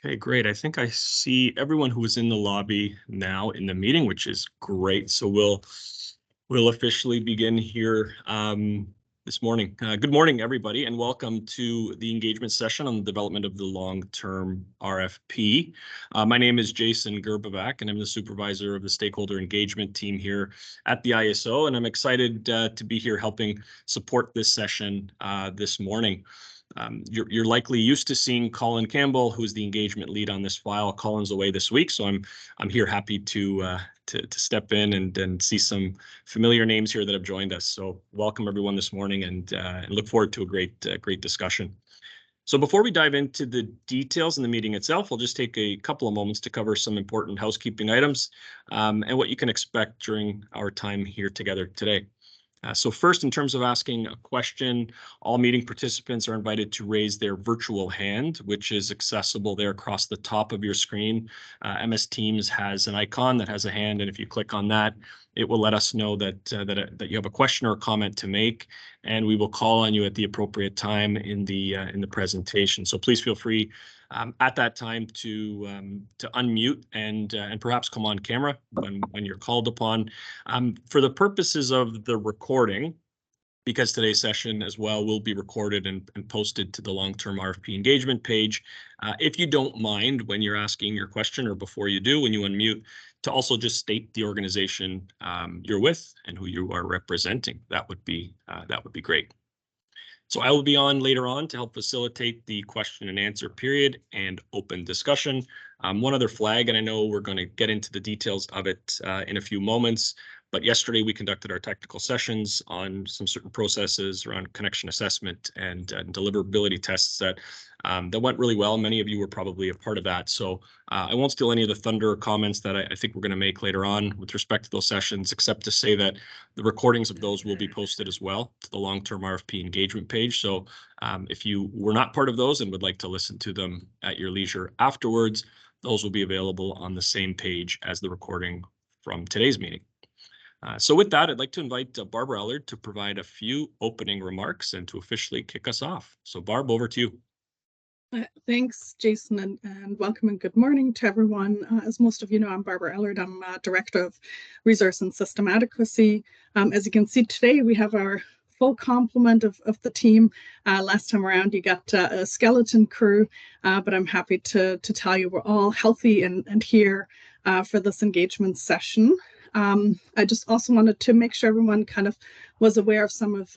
Okay, great. I think I see everyone who is in the lobby now in the meeting, which is great. So we'll officially begin here this morning. Good morning, everybody, and welcome to the engagement session on the development of the long-term RFP. My name is Jason Gerbavac, and I'm the supervisor of the stakeholder engagement team here at the ISO, and I'm excited to be here helping support this session this morning. You're likely used to seeing Colin Campbell, who's the engagement lead on this file. Colin's away this week, so I'm here happy to step in and see some familiar names here that have joined us. So welcome everyone this morning, and look forward to a great discussion. So before we dive into the details in the meeting itself, I'll just take a couple of moments to cover some important housekeeping items and what you can expect during our time here together today. So first, in terms of asking a question, all meeting participants are invited to raise their virtual hand, which is accessible there across the top of your screen. MS Teams has an icon that has a hand, and if you click on that, it will let us know that you have a question or a comment to make, and we will call on you at the appropriate time in the presentation. So please feel free at that time to unmute and perhaps come on camera when you're called upon. For the purposes of the recording, because today's session as well will be recorded and posted to the long-term RFP engagement page, if you don't mind when you're asking your question or before you do, when you unmute, to also just state the organization you're with and who you are representing. That would be great. So I will be on later on to help facilitate the question and answer period and open discussion. One other flag, and I know we're going to get into the details of it in a few moments, but yesterday we conducted our technical sessions on some certain processes around connection assessment and deliverability tests that went really well. Many of you were probably a part of that. So I won't steal any of the thunder or comments that I think we're going to make later on with respect to those sessions, except to say that the recordings of those will be posted as well to the long-term RFP engagement page. So if you were not part of those and would like to listen to them at your leisure afterwards, those will be available on the same page as the recording from today's meeting. So with that, I'd like to invite Barbara Ellard to provide a few opening remarks and to officially kick us off. So Barb, over to you. Thanks, Jason, and welcome and good morning to everyone. As most of you know, I'm Barbara Ellard. I'm Director of Resource and System Adequacy. As you can see today, we have our full complement of the team. Last time around, you got a skeleton crew, but I'm happy to tell you we're all healthy and here for this engagement session. I just also wanted to make sure everyone kind of was aware of some of,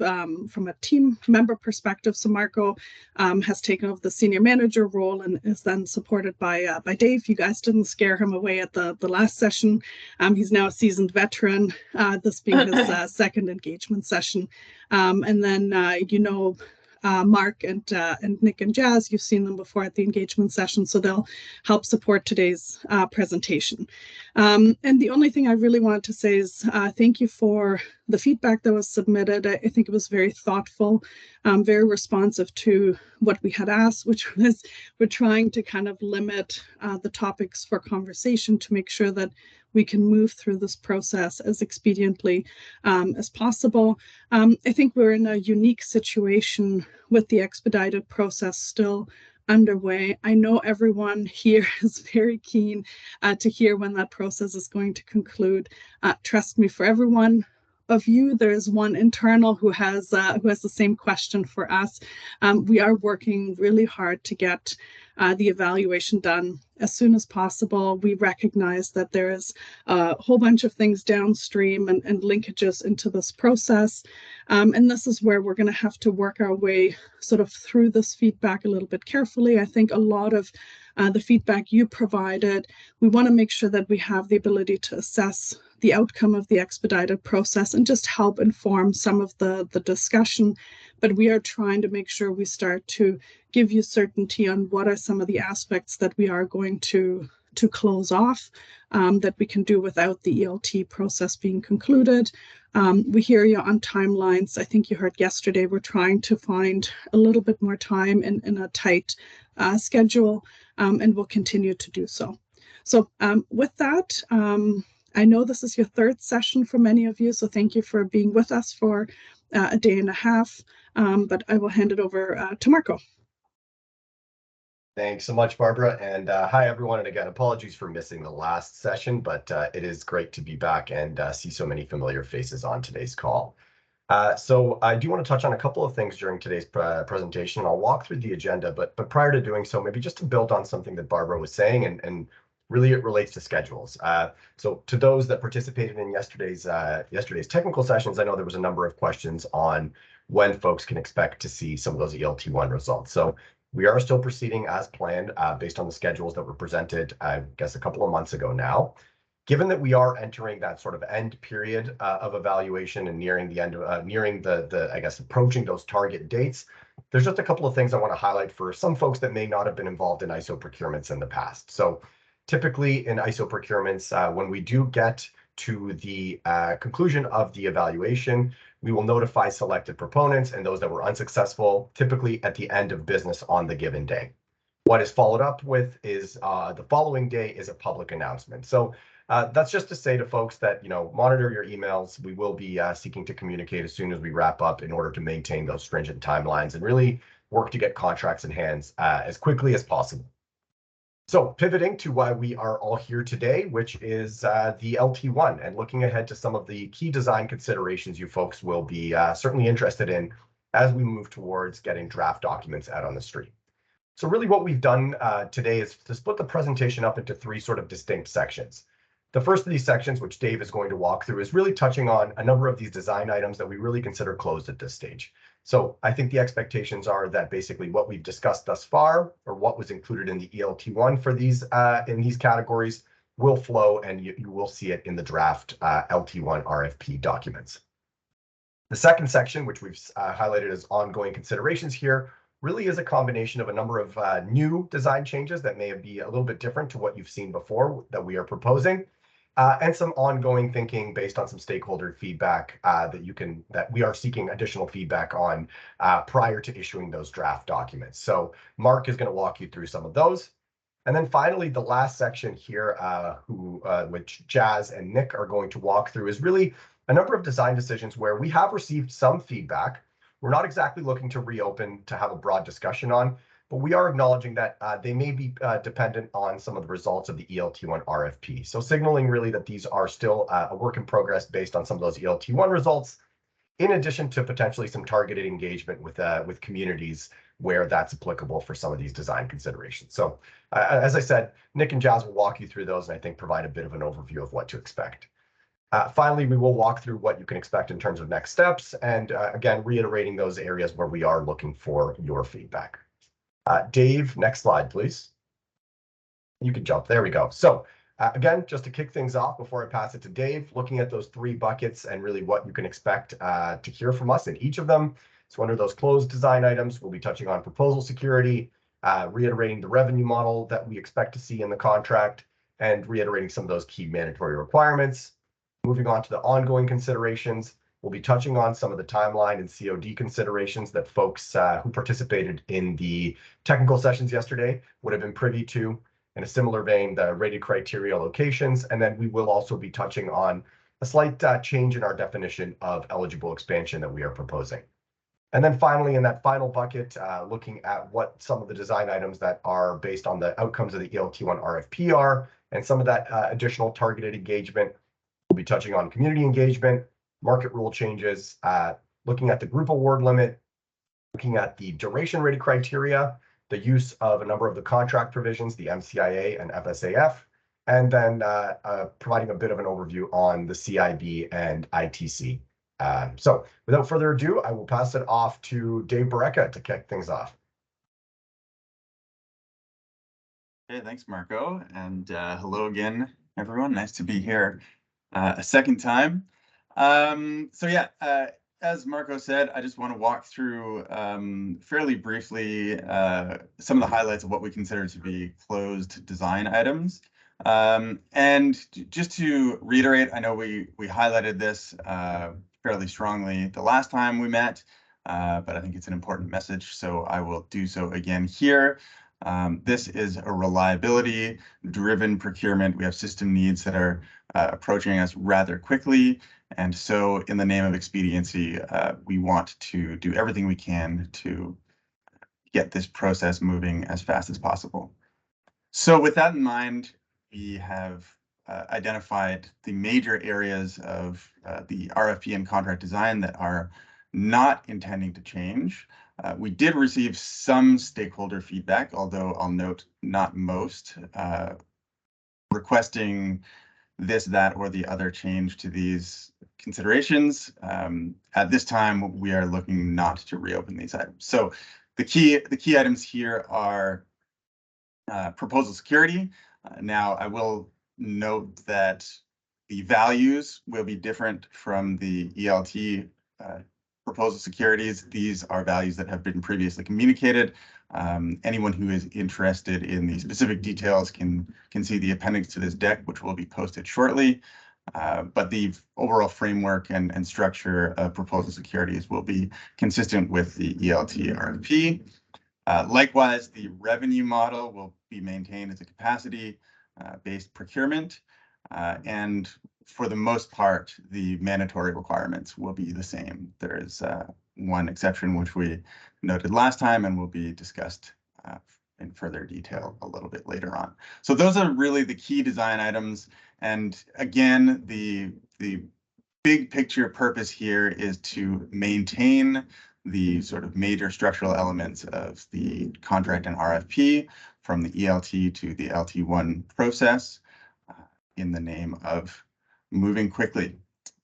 from a team member perspective. So Marco has taken over the senior manager role and is then supported by Dave. You guys didn't scare him away at the last session. He's now a seasoned veteran, this being his second engagement session. And then, Mark and Nick and Jazz, you've seen them before at the engagement session, so they'll help support today's presentation. And the only thing I really wanted to say is thank you for the feedback that was submitted. I think it was very thoughtful, very responsive to what we had asked, which was we're trying to kind of limit the topics for conversation to make sure that we can move through this process as expediently as possible. I think we're in a unique situation with the expedited process still underway. I know everyone here is very keen to hear when that process is going to conclude. Trust me, for everyone of you, there is one internal who has the same question for us. We are working really hard to get the evaluation done as soon as possible. We recognize that there is a whole bunch of things downstream and linkages into this process. And this is where we're going to have to work our way sort of through this feedback a little bit carefully. I think a lot of the feedback you provided, we want to make sure that we have the ability to assess the outcome of the expedited process and just help inform some of the discussion. But we are trying to make sure we start to give you certainty on what are some of the aspects that we are going to close off that we can do without the ELT process being concluded. We hear you on timelines. I think you heard yesterday, we're trying to find a little bit more time in a tight schedule, and we'll continue to do so. So with that, I know this is your third session for many of you, so thank you for being with us for a day and a half, but I will hand it over to Marco. Thanks so much, Barbara. And hi, everyone. And again, apologies for missing the last session, but it is great to be back and see so many familiar faces on today's call. So I do want to touch on a couple of things during today's presentation. I'll walk through the agenda, but prior to doing so, maybe just to build on something that Barbara was saying, and really it relates to schedules. So to those that participated in yesterday's technical sessions, I know there was a number of questions on when folks can expect to see some of those ELT1 results. So we are still proceeding as planned based on the schedules that were presented, I guess, a couple of months ago now. Given that we are entering that sort of end period of evaluation and nearing the end, I guess, approaching those target dates, there's just a couple of things I want to highlight for some folks that may not have been involved in ISO procurements in the past. So typically in ISO procurements, when we do get to the conclusion of the evaluation, we will notify selected proponents and those that were unsuccessful, typically at the end of business on the given day. What is followed up with is the following day is a public announcement. So that's just to say to folks that, monitor your emails. We will be seeking to communicate as soon as we wrap up in order to maintain those stringent timelines and really work to get contracts in hands as quickly as possible. So pivoting to why we are all here today, which is the LT1, and looking ahead to some of the key design considerations you folks will be certainly interested in as we move towards getting draft documents out on the street. So really what we've done today is to split the presentation up into three sort of distinct sections. The first of these sections, which Dave is going to walk through, is really touching on a number of these design items that we really consider closed at this stage. So I think the expectations are that basically what we've discussed thus far, or what was included in the ELT1 for these in these categories, will flow, and you will see it in the draft LT1 RFP documents. The second section, which we've highlighted as ongoing considerations here, really is a combination of a number of new design changes that may be a little bit different to what you've seen before that we are proposing. And some ongoing thinking based on some stakeholder feedback that we are seeking additional feedback on prior to issuing those draft documents. So Mark is going to walk you through some of those. And then finally, the last section here, which Jazz and Nick are going to walk through, is really a number of design decisions where we have received some feedback. We're not exactly looking to reopen to have a broad discussion on, but we are acknowledging that they may be dependent on some of the results of the ELT1 RFP. So signaling really that these are still a work in progress based on some of those ELT1 results, in addition to potentially some targeted engagement with communities where that's applicable for some of these design considerations. So as I said, Nick and Jazz will walk you through those and I think provide a bit of an overview of what to expect. Finally, we will walk through what you can expect in terms of next steps and again, reiterating those areas where we are looking for your feedback. Dave, next slide, please. You can jump. There we go. So again, just to kick things off before I pass it to Dave, looking at those three buckets and really what you can expect to hear from us in each of them. So under those closed design items, we'll be touching on proposal security, reiterating the revenue model that we expect to see in the contract, and reiterating some of those key mandatory requirements. Moving on to the ongoing considerations, we'll be touching on some of the timeline and COD considerations that folks who participated in the technical sessions yesterday would have been privy to. In a similar vein, the rated criteria locations, and then we will also be touching on a slight change in our definition of eligible expansion that we are proposing. And then finally, in that final bucket, looking at what some of the design items that are based on the outcomes of the ELT1 RFP are, and some of that additional targeted engagement. We'll be touching on community engagement, market rule changes, looking at the group award limit, looking at the duration rated criteria, the use of a number of the contract provisions, the MCIA and FSAF, and then providing a bit of an overview on the CIB and ITC. So without further ado, I will pass it off to Dave Barreca to kick things off. Hey, thanks, Marco. And hello again, everyone. Nice to be here a second time. So yeah, as Marco said, I just want to walk through fairly briefly some of the highlights of what we consider to be closed design items. And just to reiterate, I know we highlighted this fairly strongly the last time we met, but I think it's an important message, so I will do so again here. This is a reliability-driven procurement. We have system needs that are approaching us rather quickly, and so in the name of expediency, we want to do everything we can to get this process moving as fast as possible. So with that in mind, we have identified the major areas of the RFP and contract design that are not intending to change. We did receive some stakeholder feedback, although I'll note not most, requesting this, that, or the other change to these considerations. At this time, we are looking not to reopen these items. So the key items here are proposal security. Now, I will note that the values will be different from the ELT proposal securities. These are values that have been previously communicated. Anyone who is interested in the specific details can see the appendix to this deck, which will be posted shortly. But the overall framework and structure of proposal securities will be consistent with the ELT RFP. Likewise, the revenue model will be maintained as a capacity-based procurement. And for the most part, the mandatory requirements will be the same. There is one exception, which we noted last time and will be discussed in further detail a little bit later on. So those are really the key design items. And again, the big picture purpose here is to maintain the sort of major structural elements of the contract and RFP from the ELT to the LT1 process in the name of moving quickly.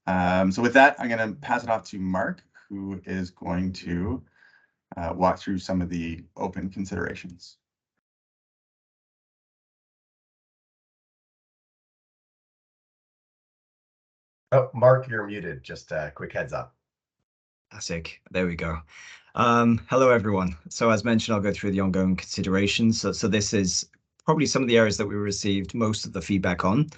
So with that, I'm going to pass it off to Mark, who is going to walk through some of the open considerations. Oh, Mark, you're muted. Just a quick heads up. Classic. There we go. Hello, everyone. So as mentioned, I'll go through the ongoing considerations. So this is probably some of the areas that we received most of the feedback on.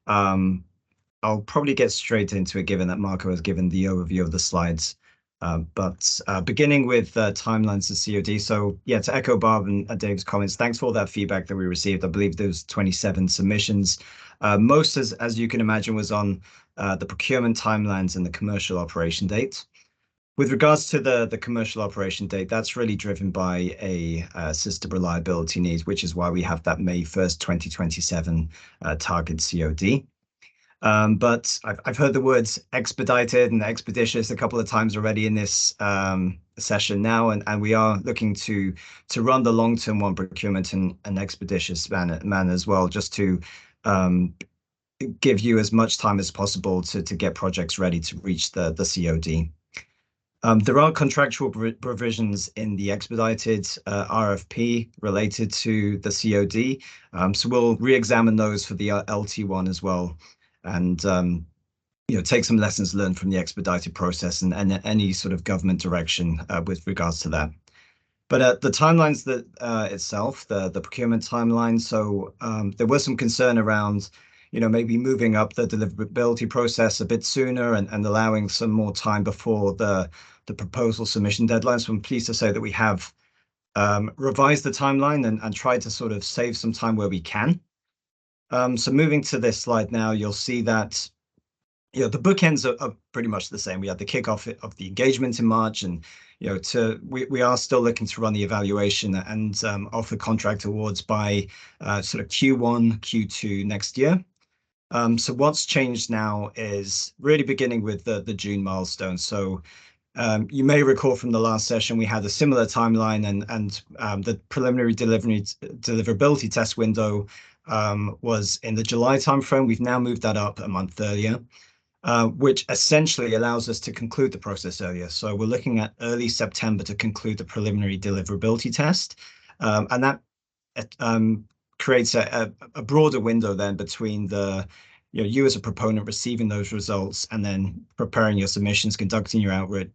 I'll probably get straight into it, given that Marco has given the overview of the slides. But beginning with timelines to COD. So yeah, to echo Barb and Dave's comments, thanks for all that feedback that we received. I believe there was 27 submissions. Most, as you can imagine, was on the procurement timelines and the commercial operation date. With regards to the commercial operation date, that's really driven by a system reliability needs, which is why we have that May 1st, 2027 target COD. But I've heard the words expedited and expeditious a couple of times already in this session now, and we are looking to run the long-term one procurement in an expeditious manner as well, just to give you as much time as possible to get projects ready to reach the COD. There are contractual provisions in the expedited RFP related to the COD, so we'll re-examine those for the LT1 as well, and take some lessons learned from the expedited process and any sort of government direction with regards to that. But the timelines that itself, the procurement timeline, so there was some concern around maybe moving up the deliverability process a bit sooner and allowing some more time before the proposal submission deadline. So I'm pleased to say that we have revised the timeline and tried to sort of save some time where we can. So moving to this slide now, you'll see that the bookends are pretty much the same. We had the kickoff of the engagement in March, and we are still looking to run the evaluation and offer contract awards by sort of Q1, Q2 next year. So what's changed now is really beginning with the June milestone. So you may recall from the last session, we had a similar timeline, and the preliminary deliverability test window was in the July timeframe. We've now moved that up a month earlier, which essentially allows us to conclude the process earlier. So we're looking at early September to conclude the preliminary deliverability test, and that creates a broader window then between you as a proponent receiving those results and then preparing your submissions, conducting your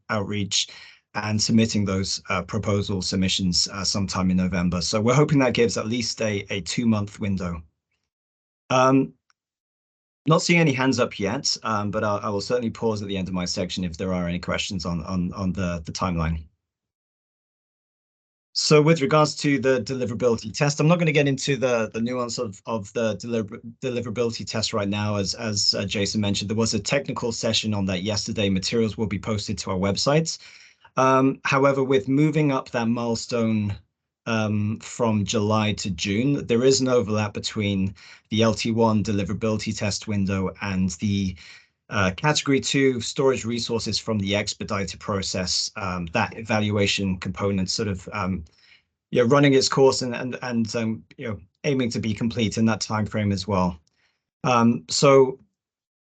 outreach, and submitting those proposal submissions sometime in November. So we're hoping that gives at least a 2-month window. Not seeing any hands up yet, but I will certainly pause at the end of my section if there are any questions on the timeline. So with regards to the deliverability test, I'm not going to get into the nuance of the deliverability test right now. As Jason mentioned, there was a technical session on that yesterday. Materials will be posted to our websites. However, with moving up that milestone from July to June. There is an overlap between the LT1 deliverability test window and the Category 2 storage resources from the expedited process. That evaluation component sort of running its course and aiming to be complete in that time frame as well. So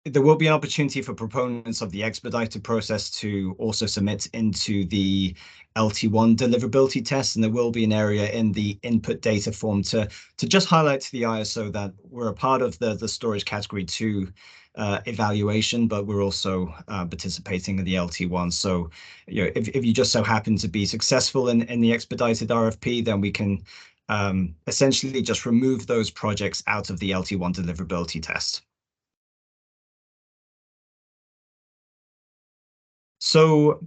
there will be an opportunity for proponents of the expedited process to also submit into the LT1 deliverability test, and there will be an area in the input data form to just highlight to the ISO that we're a part of the storage category 2 evaluation, but we're also participating in the LT1. So, if you just so happen to be successful in the expedited RFP, then we can essentially just remove those projects out of the LT1 deliverability test. So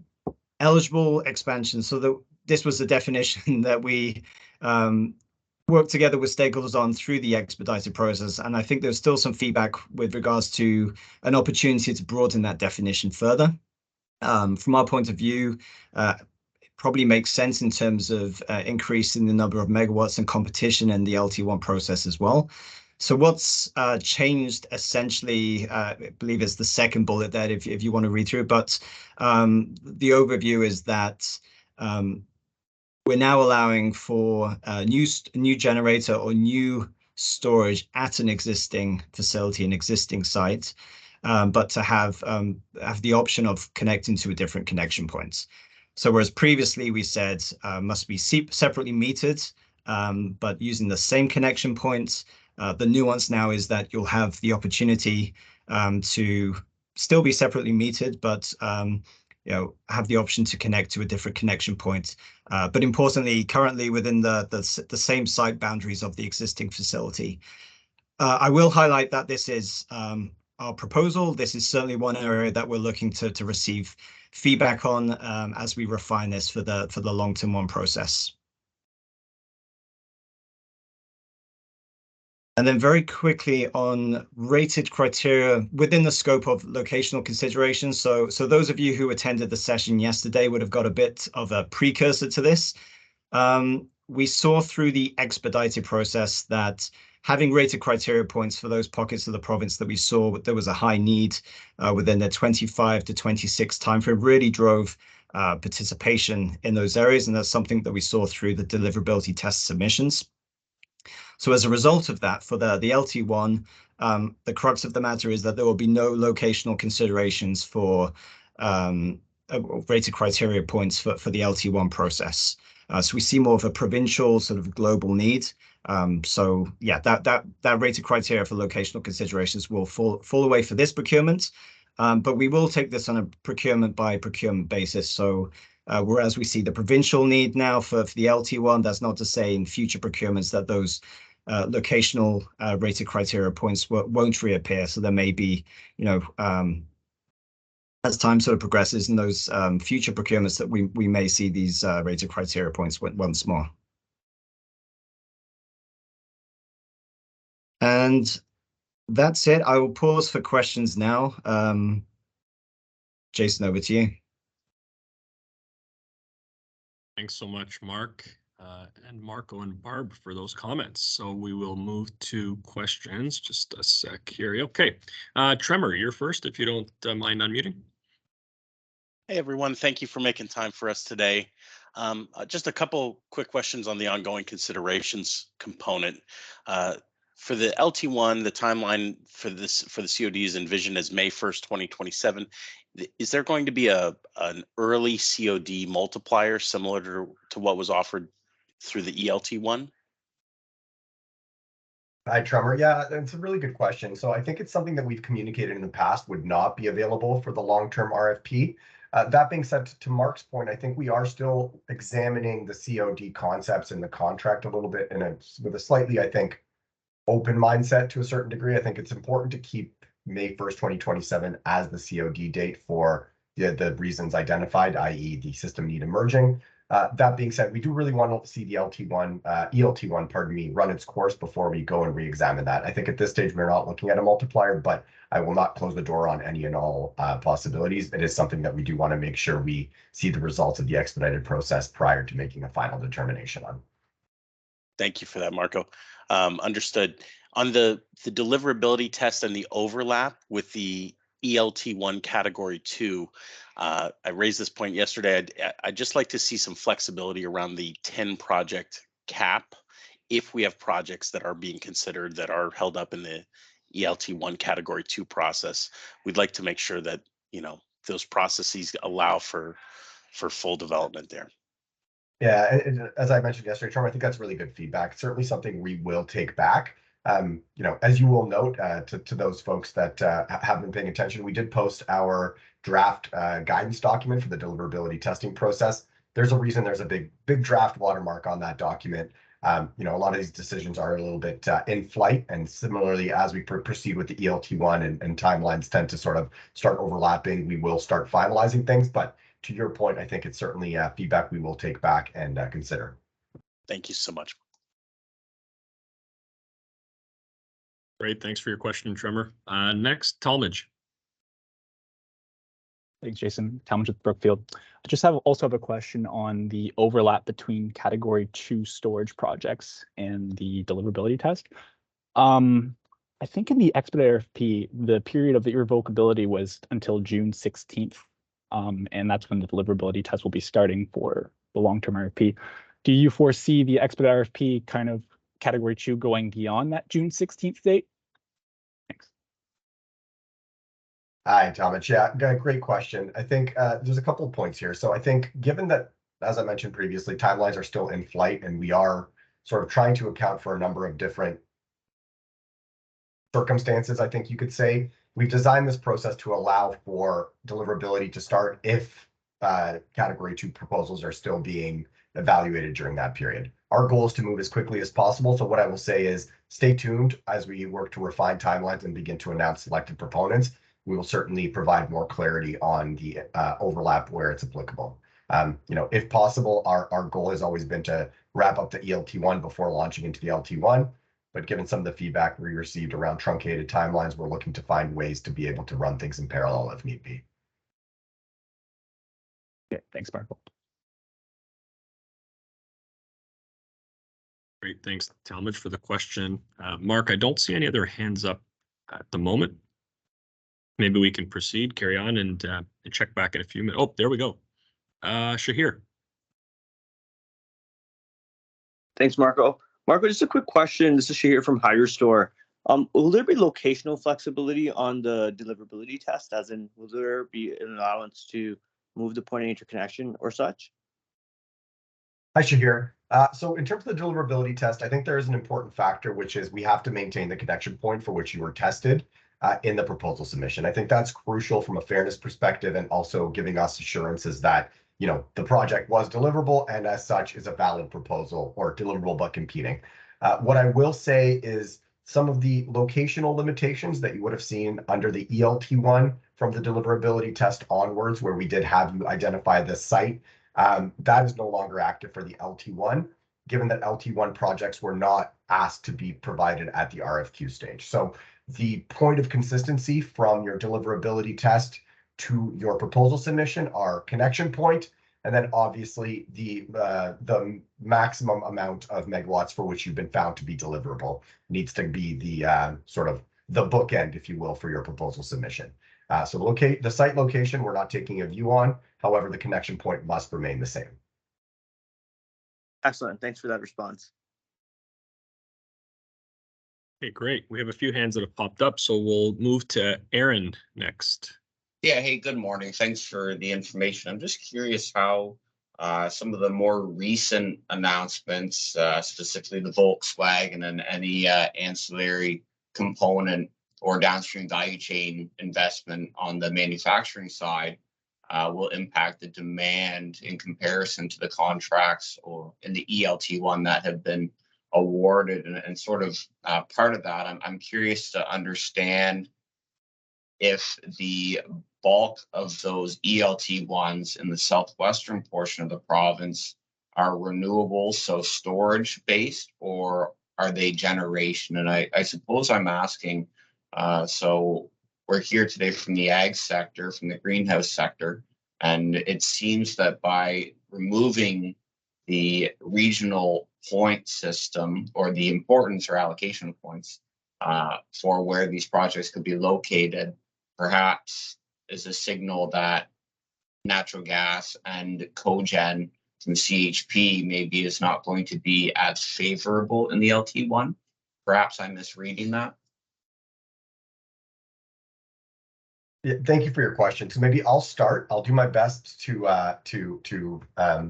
eligible expansion. So this was the definition that we worked together with stakeholders on through the expedited process. And I think there's still some feedback with regards to an opportunity to broaden that definition further. From our point of view, it probably makes sense in terms of increasing the number of megawatts and competition in the LT1 process as well. So what's changed essentially, I believe is the second bullet there if you want to read through, but the overview is that we're now allowing for a new generator or new storage at an existing facility, an existing site, but to have the option of connecting to a different connection points. So whereas previously we said must be separately metered, but using the same connection points, the nuance now is that you'll have the opportunity to still be separately metered, but have the option to connect to a different connection point. But importantly, currently within the same site boundaries of the existing facility. I will highlight that this is our proposal. This is certainly one area that we're looking to receive feedback on as we refine this for the long-term one process. And then very quickly on rated criteria within the scope of locational considerations. So those of you who attended the session yesterday would have got a bit of a precursor to this. We saw through the expedited process that having rated criteria points for those pockets of the province that we saw there was a high need within the 25 to 26 timeframe really drove participation in those areas. And that's something that we saw through the deliverability test submissions. So as a result of that, for the LT1, the crux of the matter is that there will be no locational considerations for rated criteria points for the LT1 process. So we see more of a provincial sort of global need. So yeah, that rated criteria for locational considerations will fall away for this procurement. But we will take this on a procurement by procurement basis. So whereas we see the provincial need now for the LT1, that's not to say in future procurements that those locational rated criteria points won't reappear. So there may be, as time sort of progresses in those future procurements that we may see these rated criteria points once more. And that's it. I will pause for questions now. Jason, over to you. Thanks so much, Mark, and Marco and Barb for those comments. So we will move to questions. Just a sec here. Okay, Tremor, you're first if you don't mind unmuting. Hey, everyone. Thank you for making time for us today. Just a couple quick questions on the ongoing considerations component. For the LT1, the timeline for the COD is envisioned as May 1st, 2027. Is there going to be an early COD multiplier similar to what was offered through the ELT1? Hi, Tremor. Yeah, that's a really good question. So I think it's something that we've communicated in the past would not be available for the long-term RFP. That being said, to Mark's point, I think we are still examining the COD concepts in the contract a little bit with a slightly, I think, open mindset to a certain degree. I think it's important to keep May 1st, 2027 as the COD date for the reasons identified, i.e. the system need emerging. That being said, we do really want to see the ELT1, run its course before we go and re-examine that. I think at this stage, we're not looking at a multiplier, but I will not close the door on any and all possibilities. It is something that we do want to make sure we see the results of the expedited process prior to making a final determination on. Thank you for that, Marco. Understood. On the deliverability test and the overlap with the ELT1 category 2, I raised this point yesterday. I'd just like to see some flexibility around the 10 project cap if we have projects that are being considered that are held up in the ELT1 category 2 process. We'd like to make sure that, you know, those processes allow for full development there. Yeah, and as I mentioned yesterday, Charm, I think that's really good feedback. Certainly something we will take back. You know, as you will note, to those folks that have been paying attention, we did post our draft guidance document for the deliverability testing process. There's a reason there's a big draft watermark on that document. You know, a lot of these decisions are a little bit in flight, and similarly, as we proceed with the ELT1 and timelines tend to sort of start overlapping, we will start finalizing things. But to your point, I think it's certainly feedback we will take back and consider. Thank you so much. Great, thanks for your question, Tremor. Next, Talmadge. Thanks, Jason. Talmadge with Brookfield. I just also have a question on the overlap between category 2 storage projects and the deliverability test. I think in the expedite RFP, the period of the irrevocability was until June 16th. And that's when the deliverability test will be starting for the long-term RFP. Do you foresee the expedite RFP kind of category 2 going beyond that June 16th date? Thanks. Hi, Talmadge. Yeah, great question. I think there's a couple of points here. So I think given that, as I mentioned previously, timelines are still in flight and we are sort of trying to account for a number of different circumstances, I think you could say, we've designed this process to allow for deliverability to start if category 2 proposals are still being evaluated during that period. Our goal is to move as quickly as possible. So what I will say is stay tuned as we work to refine timelines and begin to announce selected proponents. We will certainly provide more clarity on the overlap where it's applicable. You know, if possible, our goal has always been to wrap up the ELT1 before launching into the LT1. But given some of the feedback we received around truncated timelines, we're looking to find ways to be able to run things in parallel if need be. Okay, thanks, Marco. Great, thanks, Talmadge, for the question. Mark, I don't see any other hands up at the moment. Maybe we can proceed, carry on, and check back in a few minutes. Oh, there we go. Shahir. Thanks, Marco. Marco, just a quick question. This is Shahir from HireStore. Will there be locational flexibility on the deliverability test? As in, will there be an allowance to move the point of interconnection or such? Hi, Shahir. So in terms of the deliverability test, I think there is an important factor, which is we have to maintain the connection point for which you were tested in the proposal submission. I think that's crucial from a fairness perspective and also giving us assurances that, you know, the project was deliverable and as such is a valid proposal or deliverable but competing. What I will say is some of the locational limitations that you would have seen under the ELT1 from the deliverability test onwards, where we did have you identify the site, that is no longer active for the LT1, given that LT1 projects were not asked to be provided at the RFQ stage. So the point of consistency from your deliverability test to your proposal submission are connection point, and then obviously the maximum amount of megawatts for which you've been found to be deliverable needs to be the sort of the bookend, if you will, for your proposal submission. So the site location we're not taking a view on. However, the connection point must remain the same. Excellent. Thanks for that response. Okay, great. We have a few hands that have popped up, so we'll move to Aaron next. Yeah, hey, good morning. Thanks for the information. I'm just curious how some of the more recent announcements, specifically the Volkswagen and any ancillary component or downstream value chain investment on the manufacturing side will impact the demand in comparison to the contracts or in the ELT1 that have been awarded. And sort of part of that, I'm curious to understand if the bulk of those ELT1s in the southwestern portion of the province are renewables, so storage based, or are they generation? And I suppose I'm asking, so we're here today from the ag sector, from the greenhouse sector, and it seems that by removing the regional point system or the importance or allocation of points for where these projects could be located, perhaps is a signal that natural gas and cogen from CHP maybe is not going to be as favorable in the LT1. Perhaps I'm misreading that. Yeah, thank you for your question. So maybe I'll start. I'll do my best to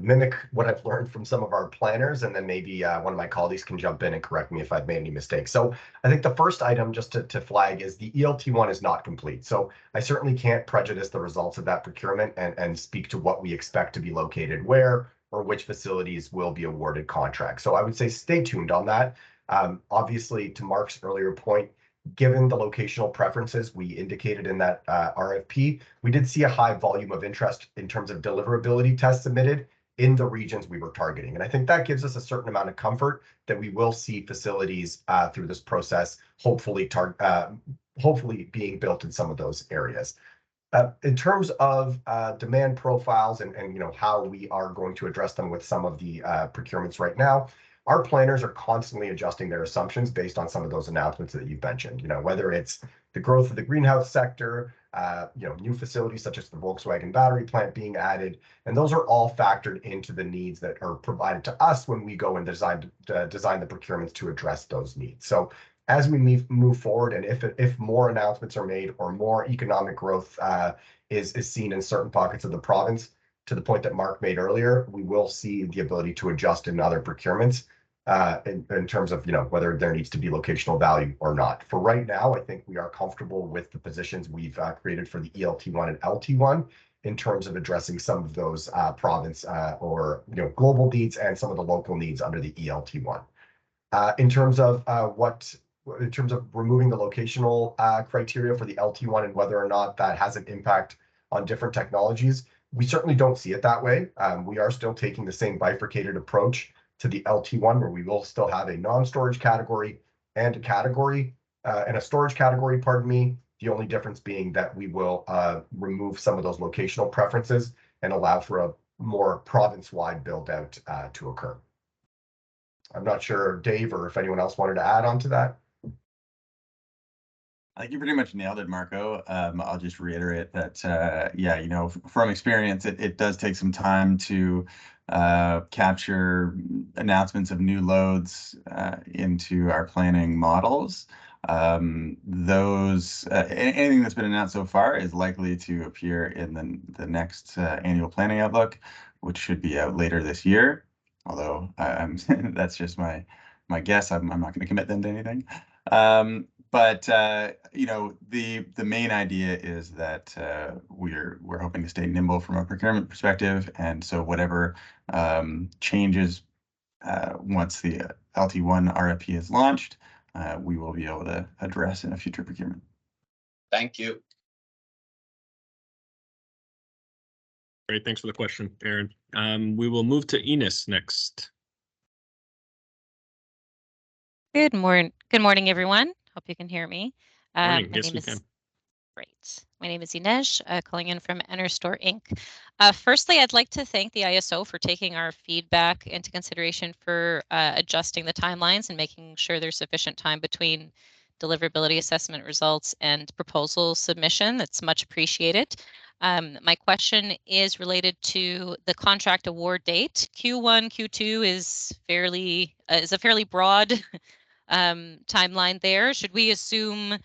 mimic what I've learned from some of our planners, and then maybe one of my colleagues can jump in and correct me if I've made any mistakes. So I think the first item just to flag is the ELT1 is not complete. So I certainly can't prejudice the results of that procurement and speak to what we expect to be located where or which facilities will be awarded contracts. So I would say stay tuned on that. Obviously, to Mark's earlier point, given the locational preferences we indicated in that RFP, we did see a high volume of interest in terms of deliverability tests submitted in the regions we were targeting. And I think that gives us a certain amount of comfort that we will see facilities through this process, hopefully being built in some of those areas. In terms of demand profiles and how we are going to address them with some of the procurements right now, our planners are constantly adjusting their assumptions based on some of those announcements that you've mentioned, whether it's the growth of the greenhouse sector, new facilities such as the Volkswagen battery plant being added. And those are all factored into the needs that are provided to us when we go and design the procurements to address those needs. So as we move forward, and if more announcements are made or more economic growth is seen in certain pockets of the province, to the point that Mark made earlier, we will see the ability to adjust in other procurements in terms of whether there needs to be locational value or not. For right now, I think we are comfortable with the positions we've created for the ELT1 and LT1 in terms of addressing some of those province or global needs and some of the local needs under the ELT1. In terms of removing the locational criteria for the LT1 and whether or not that has an impact on different technologies, we certainly don't see it that way. We are still taking the same bifurcated approach to the LT1, where we will still have a non-storage category and a category and a storage category, pardon me. The only difference being that we will remove some of those locational preferences and allow for a more province-wide build out to occur. I'm not sure, Dave, or if anyone else wanted to add on to that. I think you pretty much nailed it, Marco. I'll just reiterate that, from experience, it does take some time to capture announcements of new loads into our planning models. Anything that's been announced so far is likely to appear in the next annual planning outlook, which should be out later this year. Although that's just my guess. I'm not going to commit them to anything. But the main idea is that we're hoping to stay nimble from a procurement perspective, and so whatever changes once the LT1 RFP is launched, we will be able to address in a future procurement. Thank you. Great, thanks for the question, Aaron. We will move to Enos next. Good morning, everyone. Hope you can hear me. Morning. Yes, we can. Great. My name is Ines, calling in from Enerstore Inc. Firstly, I'd like to thank the ISO for taking our feedback into consideration for adjusting the timelines and making sure there's sufficient time between deliverability assessment results and proposal submission. That's much appreciated. My question is related to the contract award date. Q1, Q2 is a fairly broad timeline there. Should we assume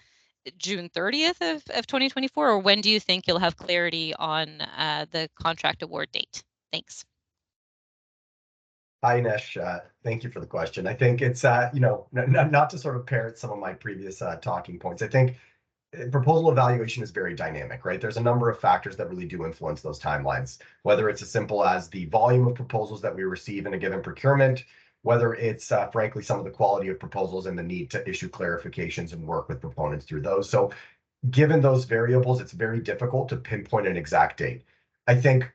June 30th of 2024, or when do you think you'll have clarity on the contract award date? Thanks. Hi, Nesh. Thank you for the question. I think it's, not to sort of parrot some of my previous talking points. I think proposal evaluation is very dynamic, right? There's a number of factors that really do influence those timelines, whether it's as simple as the volume of proposals that we receive in a given procurement, whether it's frankly some of the quality of proposals and the need to issue clarifications and work with proponents through those. So given those variables, it's very difficult to pinpoint an exact date. I think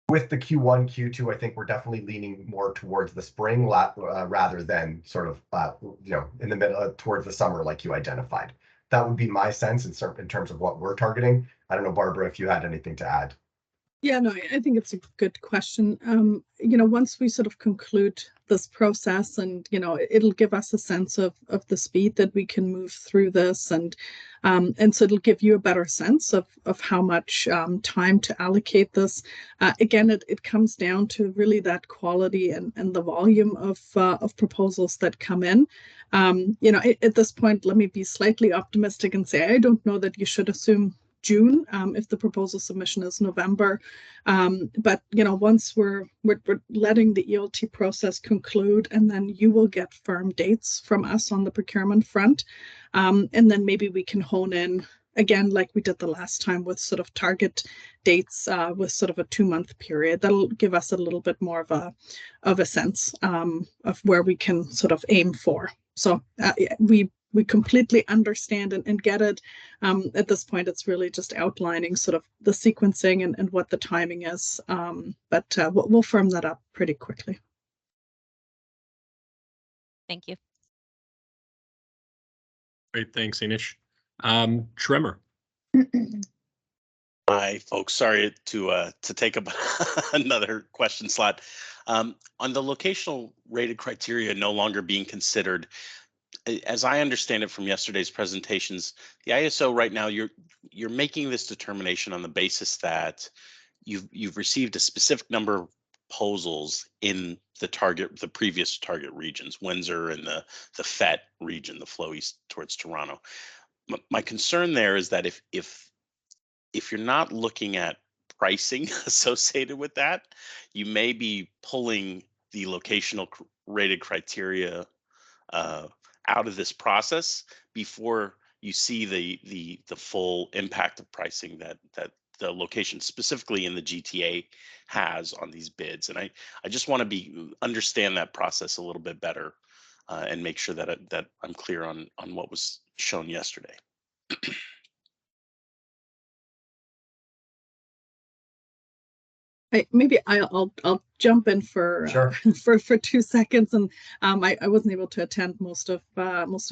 with the Q1, Q2, I think we're definitely leaning more towards the spring rather than sort of, in the middle towards the summer like you identified. That would be my sense in terms of what we're targeting. I don't know, Barbara, if you had anything to add. Yeah, no, I think it's a good question. Once we sort of conclude this process, and it'll give us a sense of the speed that we can move through this, and so it'll give you a better sense of how much time to allocate this. Again, it comes down to really that quality and the volume of proposals that come in. At this point, let me be slightly optimistic and say I don't know that you should assume June if the proposal submission is November. But once we're letting the ELT process conclude, and then you will get firm dates from us on the procurement front, and then maybe we can hone in again like we did the last time with sort of target dates with sort of a 2-month period. That'll give us a little bit more of a sense of where we can sort of aim for. So we completely understand and get it. At this point, it's really just outlining sort of the sequencing and what the timing is. But we'll firm that up pretty quickly. Thank you. Great, thanks, Inish. Tremor. Hi, folks. Sorry to take up another question slot. On the locational rated criteria no longer being considered, as I understand it from yesterday's presentations, the ISO right now, you're making this determination on the basis that you've received a specific number of proposals in the previous target regions, Windsor and the FET region, the flow east towards Toronto. My concern there is that if you're not looking at pricing associated with that, you may be pulling the locational rated criteria out of this process before you see the full impact of pricing that the location specifically in the GTA has on these bids. And I just want to understand that process a little bit better and make sure that I'm clear on what was shown yesterday. Maybe I'll jump in for Sure. for 2 seconds, and I wasn't able to attend most of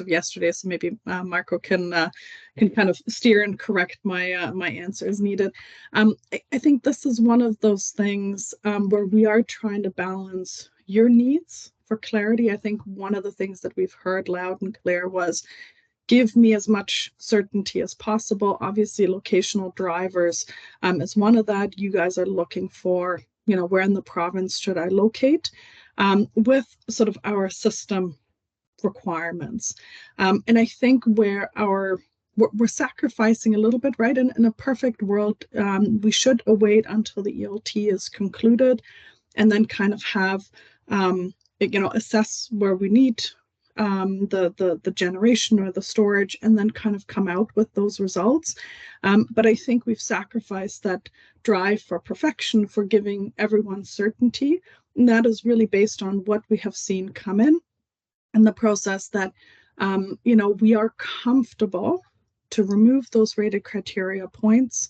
yesterday, so maybe Marco can kind of steer and correct my my answers needed. I think this is one of those things where we are trying to balance your needs for clarity. I think one of the things that we've heard loud and clear was, give me as much certainty as possible. Obviously, locational drivers is one of that. You guys are looking for, where in the province should I locate with sort of our system requirements. And I think where we're sacrificing a little bit, right? In a perfect world, we should await until the ELT is concluded and then kind of have, assess where we need the generation or the storage, and then kind of come out with those results. But I think we've sacrificed that drive for perfection, for giving everyone certainty. And that is really based on what we have seen come in the process, that, we are comfortable to remove those rated criteria points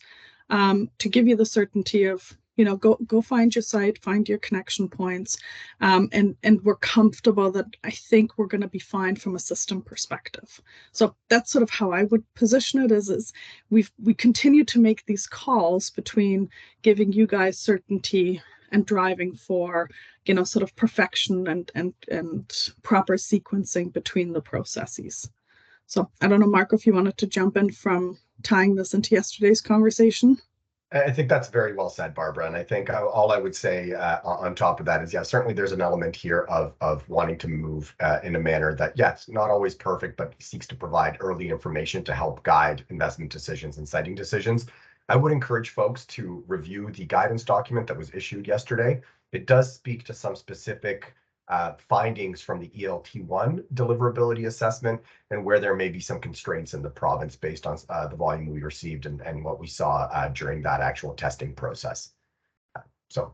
to give you the certainty of, go find your site, find your connection points, and we're comfortable that I think we're going to be fine from a system perspective. So that's sort of how I would position it. Is we continue to make these calls between giving you guys certainty and driving for, sort of perfection and proper sequencing between the processes. So I don't know, Marco, if you wanted to jump in from tying this into yesterday's conversation. I think that's very well said, Barbara. And I think all I would say on top of that is, yeah, certainly there's an element here of wanting to move in a manner that, yes, not always perfect, but seeks to provide early information to help guide investment decisions and siting decisions. I would encourage folks to review the guidance document that was issued yesterday. It does speak to some specific findings from the ELT1 deliverability assessment and where there may be some constraints in the province based on the volume we received and what we saw during that actual testing process. So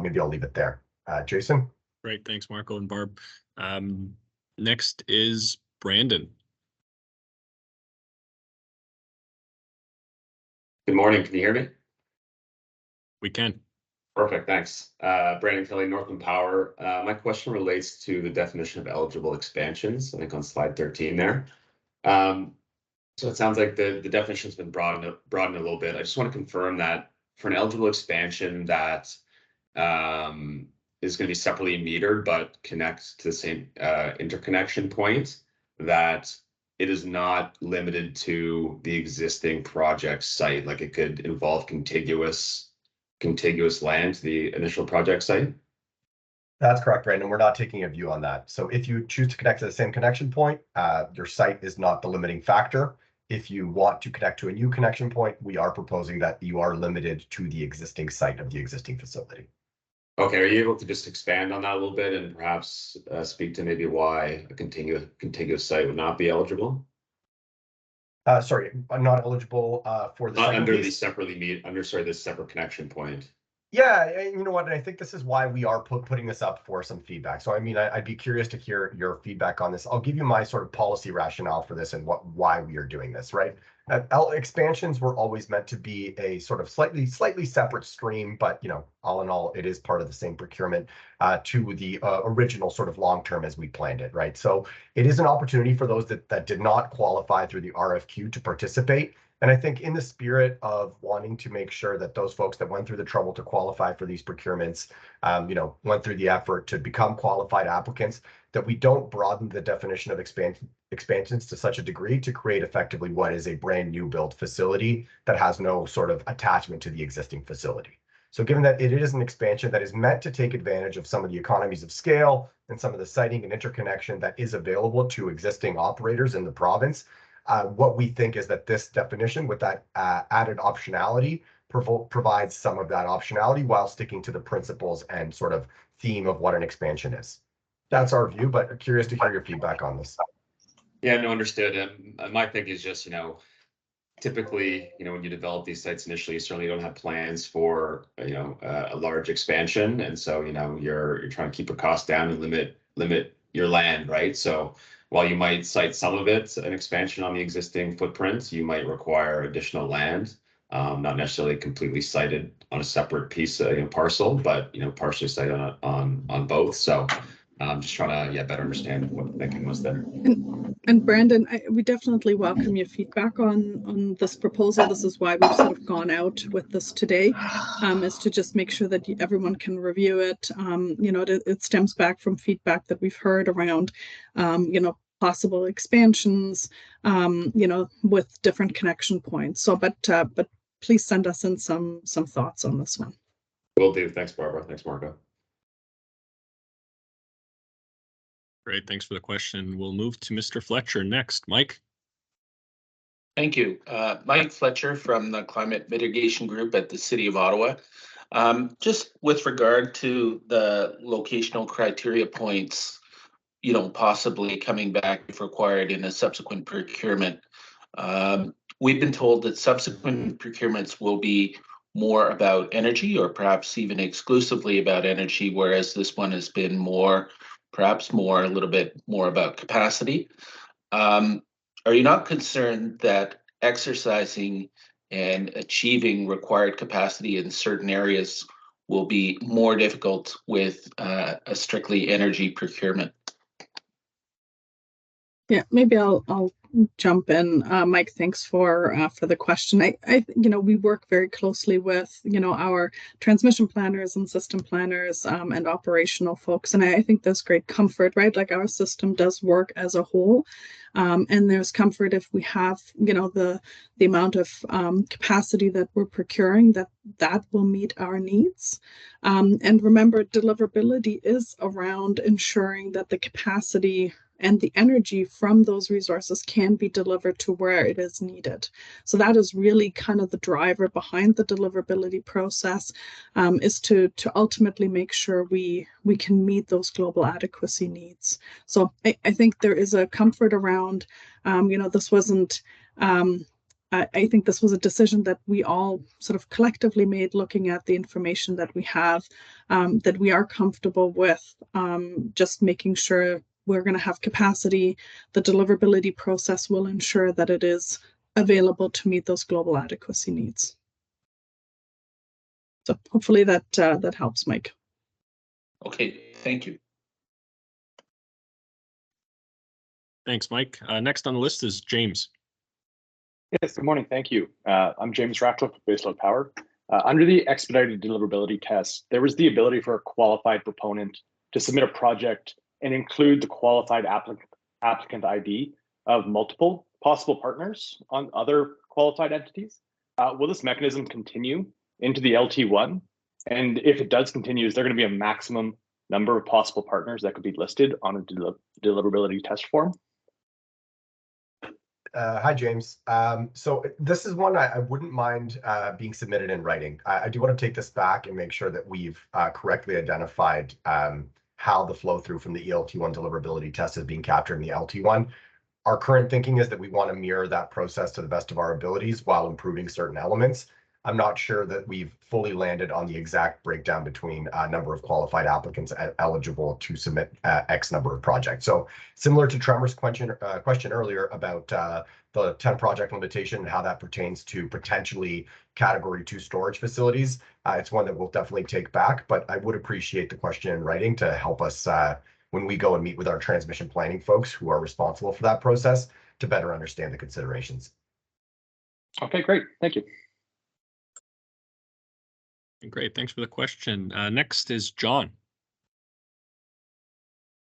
maybe I'll leave it there. Jason? Great, thanks, Marco and Barb. Next is Brandon. Good morning, can you hear me? We can. Perfect, thanks. Brandon Kelly, Northland Power. My question relates to the definition of eligible expansions, I think on slide 13 there. So it sounds like the definition's been broadened a little bit. I just want to confirm that for an eligible expansion that is going to be separately metered but connects to the same interconnection point, that it is not limited to the existing project site. Like it could involve contiguous land to the initial project site. That's correct, Brandon. We're not taking a view on that. So if you choose to connect to the same connection point, your site is not the limiting factor. If you want to connect to a new connection point, we are proposing that you are limited to the existing site of the existing facility. Okay, are you able to just expand on that a little bit and perhaps speak to maybe why a contiguous site would not be eligible? Sorry, I'm not eligible for the second under piece. This separate connection point. Yeah, you know what? And I think this is why we are putting this up for some feedback. So, I mean, I'd be curious to hear your feedback on this. I'll give you my sort of policy rationale for this and why we are doing this, right? Expansions were always meant to be a sort of slightly separate stream, but, you know, all in all, it is part of the same procurement to the original sort of long term as we planned it, right? So it is an opportunity for those that did not qualify through the RFQ to participate. And I think in the spirit of wanting to make sure that those folks that went through the trouble to qualify for these procurements, you know, went through the effort to become qualified applicants, that we don't broaden the definition of expansions to such a degree to create effectively what is a brand new build facility that has no sort of attachment to the existing facility. So given that it is an expansion that is meant to take advantage of some of the economies of scale and some of the siting and interconnection that is available to existing operators in the province, what we think is that this definition with that added optionality provides some of that optionality while sticking to the principles and sort of theme of what an expansion is. That's our view, but curious to hear your feedback on this. Yeah, no, understood. My thing is just, you know, typically, you know, when you develop these sites initially, you certainly don't have plans for, you know, a large expansion. And so, you know, you're trying to keep your costs down and limit your land, right? So while you might cite some of it, an expansion on the existing footprint, you might require additional land, not necessarily completely sited on a separate piece, parcel, but, you know, partially sited on both. So I'm just trying to better understand what the thinking was there. And Brandon, we definitely welcome your feedback on this proposal. This is why we've sort of gone out with this today, is to just make sure that everyone can review it. You know, it stems back from feedback that we've heard around, you know, possible expansions, you know, with different connection points. So, but please send us in some thoughts on this one. Will do. Thanks, Barbara. Thanks, Marco. Great, thanks for the question. We'll move to Mr. Fletcher next. Mike. Thank you. Mike Fletcher from the Climate Mitigation Group at the City of Ottawa. Just with regard to the locational criteria points, you know, possibly coming back if required in a subsequent procurement. We've been told that subsequent procurements will be more about energy or perhaps even exclusively about energy, whereas this one has been a little bit more about capacity. Are you not concerned that exercising and achieving required capacity in certain areas will be more difficult with a strictly energy procurement? Yeah, maybe I'll jump in. Mike, thanks for the question. I you know, we work very closely with, you know, our transmission planners and system planners and operational folks, and I think there's great comfort, right? Like our system does work as a whole, and there's comfort if we have, you know, the amount of capacity that we're procuring that will meet our needs. And remember, deliverability is around ensuring that the capacity and the energy from those resources can be delivered to where it is needed. So that is really kind of the driver behind the deliverability process, is to ultimately make sure we can meet those global adequacy needs. So I think there is a comfort around, you know, this wasn't, I think this was a decision that we all sort of collectively made looking at the information that we have, that we are comfortable with, just making sure we're going to have capacity. The deliverability process will ensure that it is available to meet those global adequacy needs. So hopefully that helps, Mike. Okay, thank you. Thanks, Mike. Next on the list is James. Yes, good morning. Thank you. I'm James Ratcliffe of Baseload Power. Under the expedited deliverability test, there was the ability for a qualified proponent to submit a project and include the qualified applicant ID of multiple possible partners on other qualified entities. Will this mechanism continue into the LT1? And if it does continue, is there going to be a maximum number of possible partners that could be listed on a deliverability test form? Hi, James. So this is one I wouldn't mind being submitted in writing. I do want to take this back and make sure that we've correctly identified how the flow through from the ELT1 deliverability test is being captured in the LT1. Our current thinking is that we want to mirror that process to the best of our abilities while improving certain elements. I'm not sure that we've fully landed on the exact breakdown between number of qualified applicants eligible to submit X number of projects. So similar to Trevor's question earlier about the 10 project limitation and how that pertains to potentially category 2 storage facilities, it's one that we'll definitely take back, but I would appreciate the question in writing to help us when we go and meet with our transmission planning folks who are responsible for that process to better understand the considerations. Okay, great. Thank you. Great, thanks for the question. Next is John.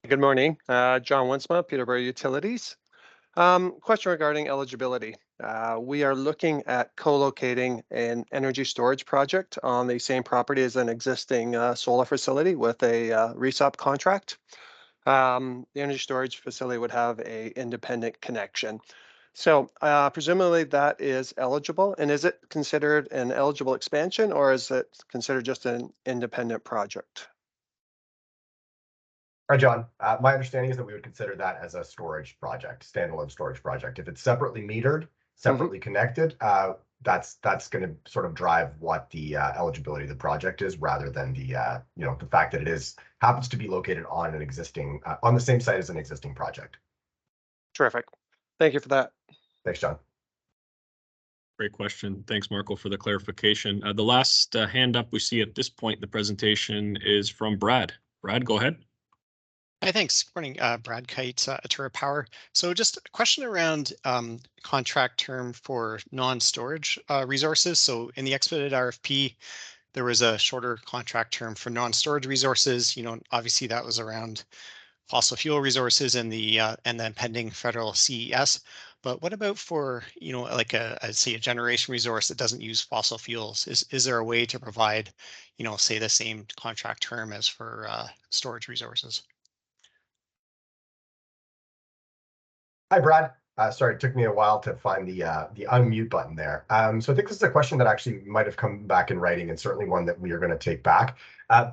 Good morning, John Winsma, Peterborough Utilities. Question regarding eligibility. We are looking at co-locating an energy storage project on the same property as an existing solar facility with a RESOP contract. The energy storage facility would have an independent connection. So presumably that is eligible, and is it considered an eligible expansion or is it considered just an independent project? Hi, John. My understanding is that we would consider that as a storage project, standalone storage project. If it's separately metered, separately connected, that's going to sort of drive what the eligibility of the project is, rather than the the fact that it happens to be located on an existing on the same site as an existing project. Terrific. Thank you for that. Thanks, John. Great question. Thanks, Marco, for the clarification. The last hand up we see at this point in the presentation is from Brad. Brad, go ahead. Hi, thanks. Good morning, Brad Kite, Atura Power. So just a question around contract term for non-storage resources. So in the expedited RFP, there was a shorter contract term for non-storage resources. Obviously that was around fossil fuel resources and then pending federal CES. But what about for, like say a generation resource that doesn't use fossil fuels? Is there a way to provide, say the same contract term as for storage resources? Hi, Brad. Sorry, it took me a while to find the unmute button there. So I think this is a question that actually might have come back in writing, and certainly one that we are going to take back.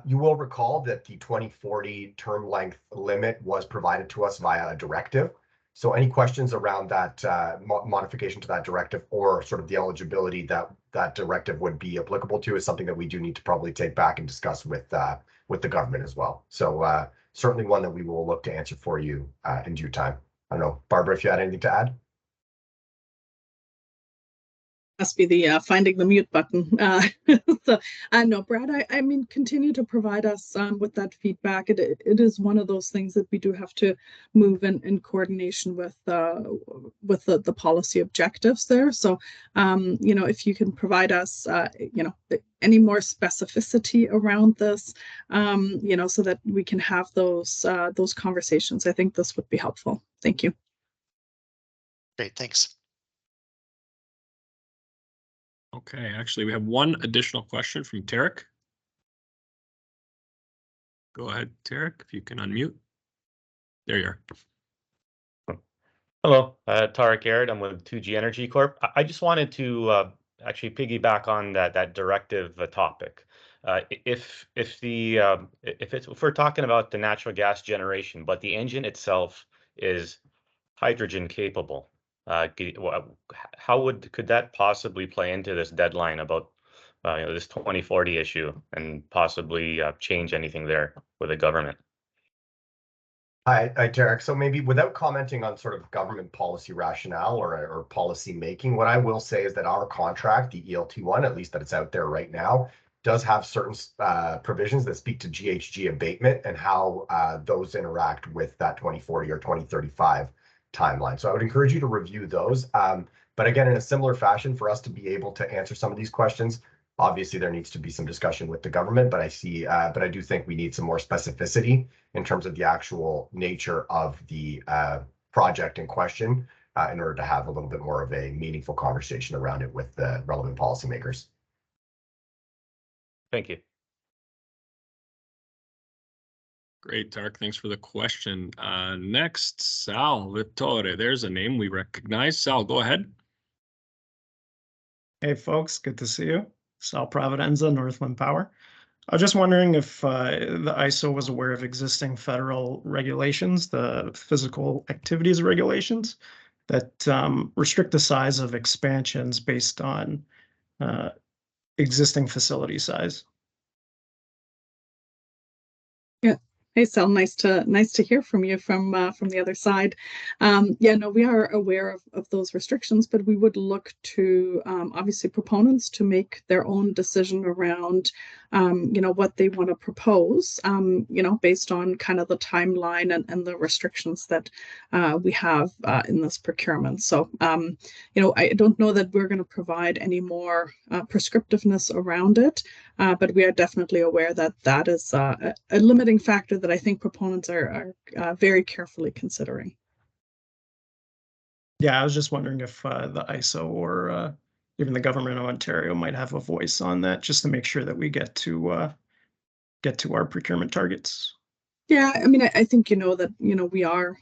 You will recall that the 2040 term length limit was provided to us via a directive. So any questions around that modification to that directive, or sort of the eligibility that directive would be applicable to, is something that we do need to probably take back and discuss with the government as well. So certainly one that we will look to answer for you in due time. I don't know, Barbara, if you had anything to add. Must be the finding the mute button. So no, Brad, I mean, continue to provide us with that feedback. It is one of those things that we do have to move in coordination with the policy objectives there. So if you can provide us any more specificity around this, so that we can have those conversations, I think this would be helpful. Thank you. Great, thanks. Okay, actually, we have one additional question from Tarek. Go ahead, Tarek, if you can unmute. There you are. Hello, Tarek Arid. I'm with 2G Energy Corp. I just wanted to actually piggyback on that directive topic. If we're talking about the natural gas generation, but the engine itself is hydrogen capable, how could that possibly play into this deadline about this 2040 issue, and possibly change anything there with the government? Hi, Tarek. So maybe without commenting on sort of government policy rationale or policy making, what I will say is that our contract, the ELT1, at least that it's out there right now, does have certain provisions that speak to GHG abatement and how those interact with that 2040 or 2035 timeline. So I would encourage you to review those. But again, in a similar fashion, for us to be able to answer some of these questions, Obviously, there needs to be some discussion with the government, but I do think we need some more specificity in terms of the actual nature of the project in question in order to have a little bit more of a meaningful conversation around it with the relevant policymakers. Thank you. Great, Tarek. Thanks for the question. Next, Sal Vittore. There's a name we recognize. Sal, go ahead. Hey, folks. Good to see you. Sal Providenza, Northland Power. I was just wondering if the ISO was aware of existing federal regulations, the physical activities regulations, that restrict the size of expansions based on existing facility size. Yeah. Hey, Sal, nice to hear from you from the other side. Yeah, no, we are aware of those restrictions, but we would look to obviously proponents to make their own decision around what they want to propose, based on kind of the timeline and the restrictions that we have in this procurement. So, I don't know that we're going to provide any more prescriptiveness around it, but we are definitely aware that that is a limiting factor that I think proponents are very carefully considering. Yeah, I was just wondering if the ISO or even the government of Ontario might have a voice on that, just to make sure that we get to our procurement targets. Yeah, I mean, I think that we are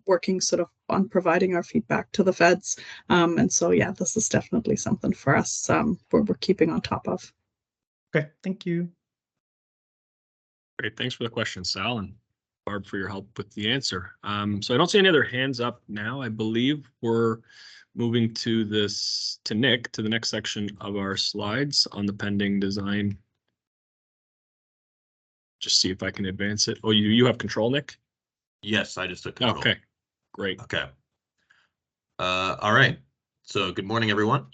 working sort of on providing our feedback to the feds, and so yeah, this is definitely something for us we're keeping on top of. Okay, thank you. Great, thanks for the question, Sal, and Barb for your help with the answer. So I don't see any other hands up now. I believe we're moving to Nick, to the next section of our slides on the pending design. Just see if I can advance it. Oh, you have control, Nick? Yes, I just took control. Okay, great. Okay. All right. So good morning, everyone.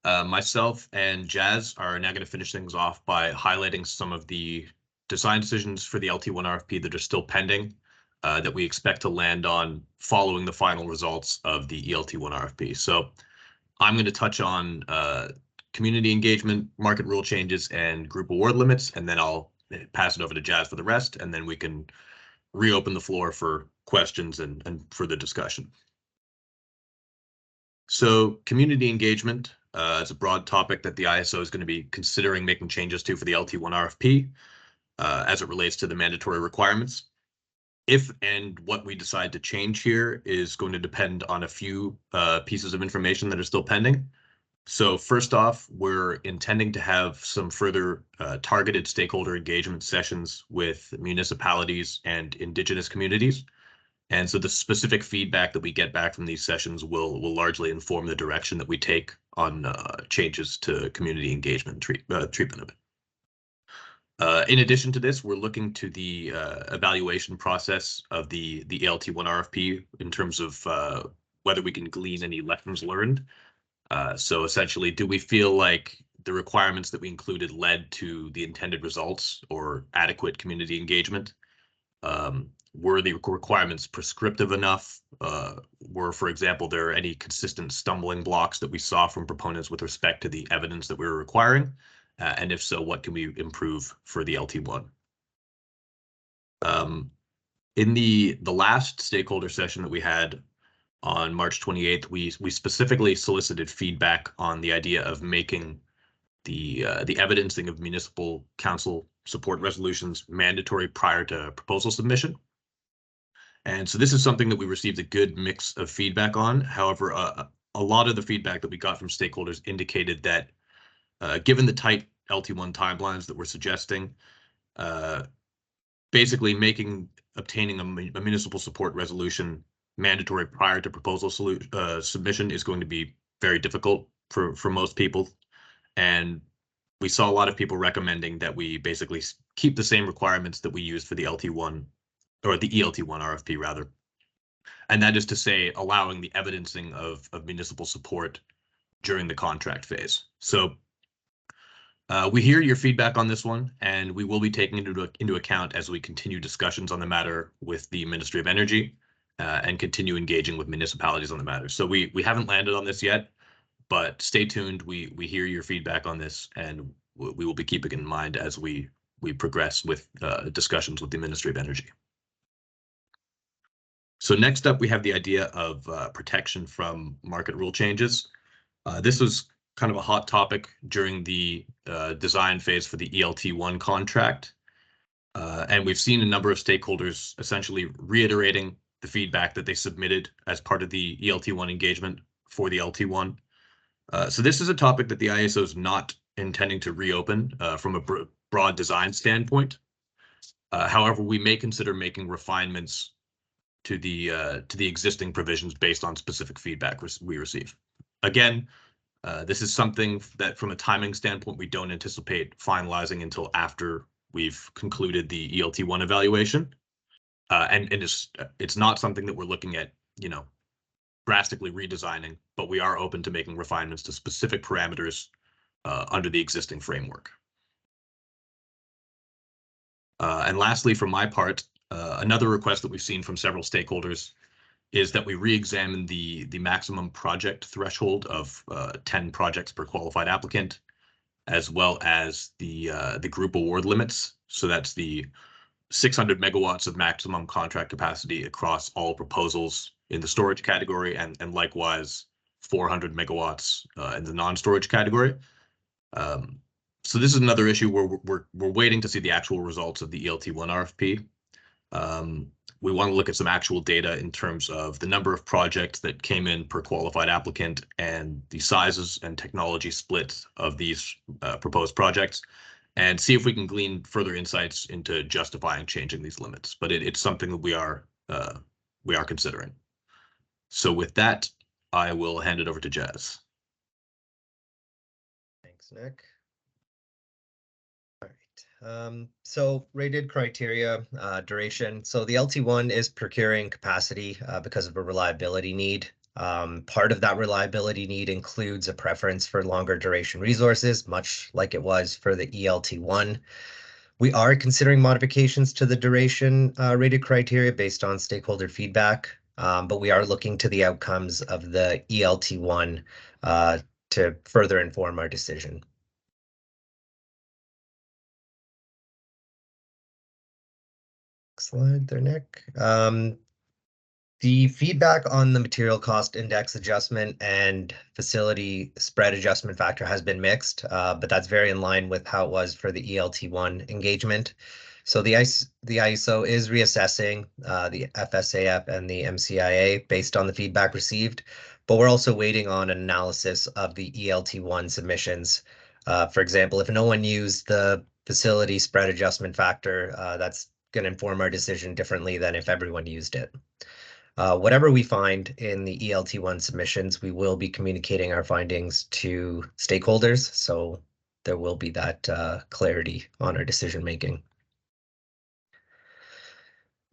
Myself and Jazz are now going to finish things off by highlighting some of the design decisions for the LT1 RFP that are still pending, that we expect to land on following the final results of the ELT1 RFP. So I'm going to touch on community engagement, market rule changes, and group award limits, and then I'll pass it over to Jazz for the rest, and then we can reopen the floor for questions and further discussion. So community engagement is a broad topic that the ISO is going to be considering making changes to for the LT1 RFP as it relates to the mandatory requirements. If and what we decide to change here is going to depend on a few pieces of information that are still pending. So first off, we're intending to have some further targeted stakeholder engagement sessions with municipalities and Indigenous communities. And so the specific feedback that we get back from these sessions will largely inform the direction that we take on changes to community engagement treatment of it. In addition to this, we're looking to the evaluation process of the LT1 RFP in terms of whether we can glean any lessons learned. So essentially, do we feel like the requirements that we included led to the intended results or adequate community engagement? Were the requirements prescriptive enough? Were, for example, there any consistent stumbling blocks that we saw from proponents with respect to the evidence that we were requiring? And if so, what can we improve for the LT1? In the last stakeholder session that we had on March 28th, we specifically solicited feedback on the idea of making the evidencing of municipal council support resolutions mandatory prior to proposal submission. And so this is something that we received a good mix of feedback on. However, a lot of the feedback that we got from stakeholders indicated that given the tight LT1 timelines that we're suggesting, basically obtaining a municipal support resolution mandatory prior to proposal submission is going to be very difficult for most people. And we saw a lot of people recommending that we basically keep the same requirements that we used for the LT1 or the ELT1 RFP rather. And that is to say, allowing the evidencing of municipal support during the contract phase. So we hear your feedback on this one, and we will be taking it into account as we continue discussions on the matter with the Ministry of Energy and continue engaging with municipalities on the matter. So we haven't landed on this yet, But stay tuned. We hear your feedback on this, and we will be keeping it in mind as we progress with discussions with the Ministry of Energy. So next up, we have the idea of protection from market rule changes. This was kind of a hot topic during the design phase for the ELT1 contract. And we've seen a number of stakeholders essentially reiterating the feedback that they submitted as part of the ELT1 engagement for the LT1. So this is a topic that the ISO is not intending to reopen from a broad design standpoint. However, we may consider making refinements to the existing provisions based on specific feedback we receive. Again, this is something that from a timing standpoint, we don't anticipate finalizing until after we've concluded the ELT1 evaluation. And it's not something that we're looking at, drastically redesigning, but we are open to making refinements to specific parameters under the existing framework. And lastly, from my part, another request that we've seen from several stakeholders is that we re-examine the maximum project threshold of 10 projects per qualified applicant, as well as the group award limits. So that's the 600 megawatts of maximum contract capacity across all proposals in the storage category, and likewise 400 megawatts in the non-storage category. So this is another issue where we're waiting to see the actual results of the ELT1 RFP. We want to look at some actual data in terms of the number of projects that came in per qualified applicant and the sizes and technology split of these proposed projects, and see if we can glean further insights into justifying changing these limits. But it's something that we are considering. So with that, I will hand it over to Jazz. Thanks, Nick. All right. So rated criteria, duration. So the LT1 is procuring capacity because of a reliability need. Part of that reliability need includes a preference for longer duration resources, much like it was for the ELT1. We are considering modifications to the duration rated criteria based on stakeholder feedback, but we are looking to the outcomes of the ELT1 to further inform our decision. Slide there, Nick. The feedback on the material cost index adjustment and facility spread adjustment factor has been mixed, but that's very in line with how it was for the ELT1 engagement. So the ISO is reassessing the FSAF and the MCIA based on the feedback received, but we're also waiting on an analysis of the ELT1 submissions. For example, if no one used the facility spread adjustment factor, that's going to inform our decision differently than if everyone used it. Whatever we find in the ELT1 submissions, we will be communicating our findings to stakeholders, so there will be that clarity on our decision making.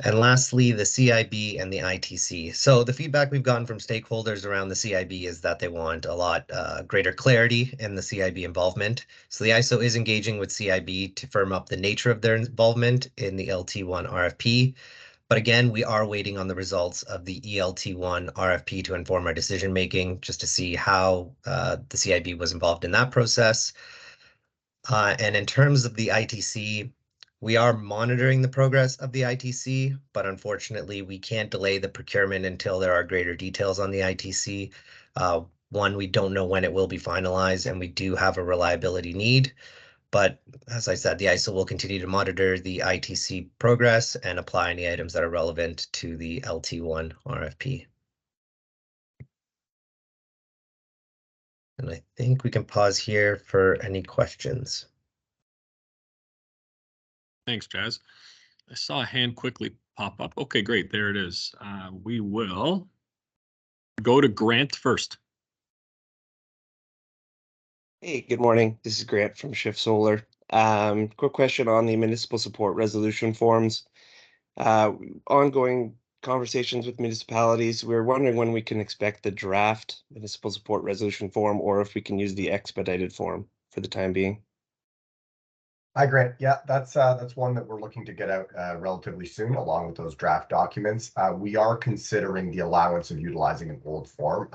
And lastly, the CIB and the ITC. So the feedback we've gotten from stakeholders around the CIB is that they want a lot greater clarity in the CIB involvement. So the ISO is engaging with CIB to firm up the nature of their involvement in the LT1 RFP. But again, we are waiting on the results of the ELT1 RFP to inform our decision making, just to see how the CIB was involved in that process. And in terms of the ITC, we are monitoring the progress of the ITC, but unfortunately, we can't delay the procurement until there are greater details on the ITC. One, we don't know when it will be finalized, and we do have a reliability need. But as I said, the ISO will continue to monitor the ITC progress and apply any items that are relevant to the LT1 RFP. And I think we can pause here for any questions. Thanks, Jazz. I saw a hand quickly pop up. Okay, great. There it is. We will go to Grant first. Hey, good morning. This is Grant from Shift Solar. Quick question on the municipal support resolution forms. Ongoing conversations with municipalities. We're wondering when we can expect the draft municipal support resolution form, or if we can use the expedited form for the time being. Hi, Grant. Yeah, that's one that we're looking to get out relatively soon, along with those draft documents. We are considering the allowance of utilizing an old form.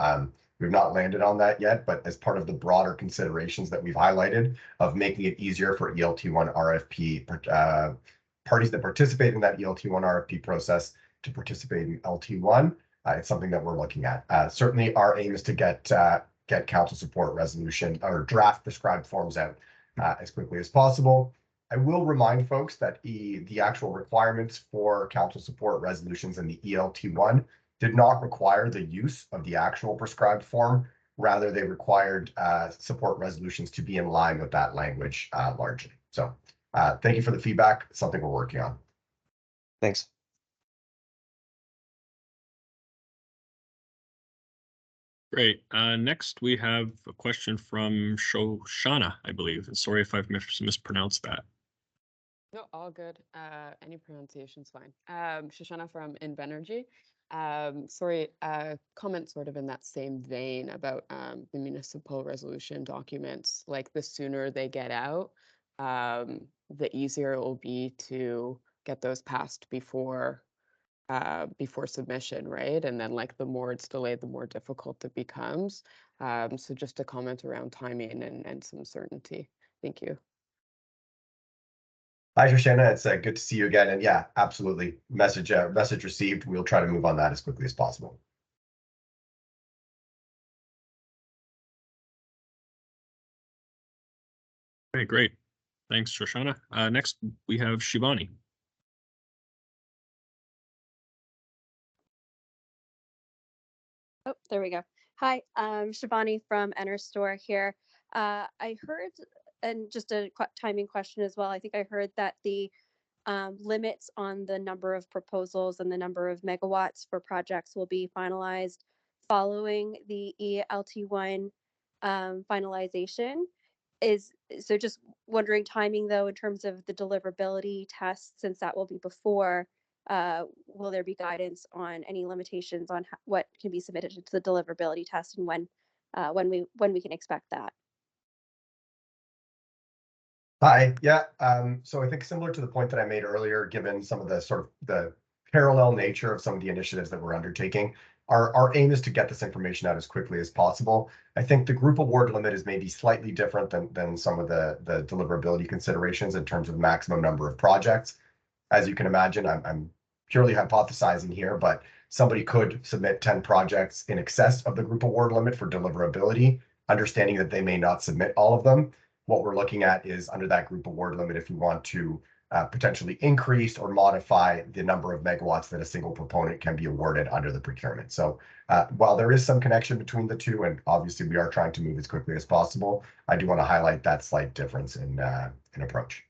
We've not landed on that yet, but as part of the broader considerations that we've highlighted of making it easier for ELT1 RFP parties that participate in that ELT1 RFP process to participate in LT1, it's something that we're looking at. Certainly, our aim is to get council support resolution or draft prescribed forms out as quickly as possible. I will remind folks that the actual requirements for council support resolutions in the ELT1 did not require the use of the actual prescribed form. Rather, they required support resolutions to be in line with that language largely. So thank you for the feedback. It's something we're working on. Thanks. Great. Next, we have a question from Shoshana, I believe. And sorry if I've mispronounced that. No, all good. Any pronunciation's fine. Shoshana from Invenergy. Sorry, comment sort of in that same vein about the municipal resolution documents. Like the sooner they get out, the easier it will be to get those passed before submission, right? And then like the more it's delayed, the more difficult it becomes. So just a comment around timing and some certainty. Thank you. Hi, Shoshana. It's good to see you again. And yeah, absolutely. Message received. We'll try to move on that as quickly as possible. Okay, great. Thanks, Shoshana. Next, we have Shivani. Oh, there we go. Hi, Shivani from Store here. I heard, and just a timing question as well, I think I heard that the limits on the number of proposals and the number of megawatts for projects will be finalized following the ELT1 finalization. So just wondering timing though, in terms of the deliverability test, since that will be before, will there be guidance on any limitations on what can be submitted to the deliverability test and when we can expect that? Hi, yeah. So I think similar to the point that I made earlier, given some of the sort of the parallel nature of some of the initiatives that we're undertaking, our aim is to get this information out as quickly as possible. I think the group award limit is maybe slightly different than some of the deliverability considerations in terms of maximum number of projects. As you can imagine, I'm purely hypothesizing here, but somebody could submit 10 projects in excess of the group award limit for deliverability, understanding that they may not submit all of them. What we're looking at is under that group award limit, if you want to potentially increase or modify the number of megawatts that a single proponent can be awarded under the procurement. So while there is some connection between the two, and obviously we are trying to move as quickly as possible, I do want to highlight that slight difference in approach.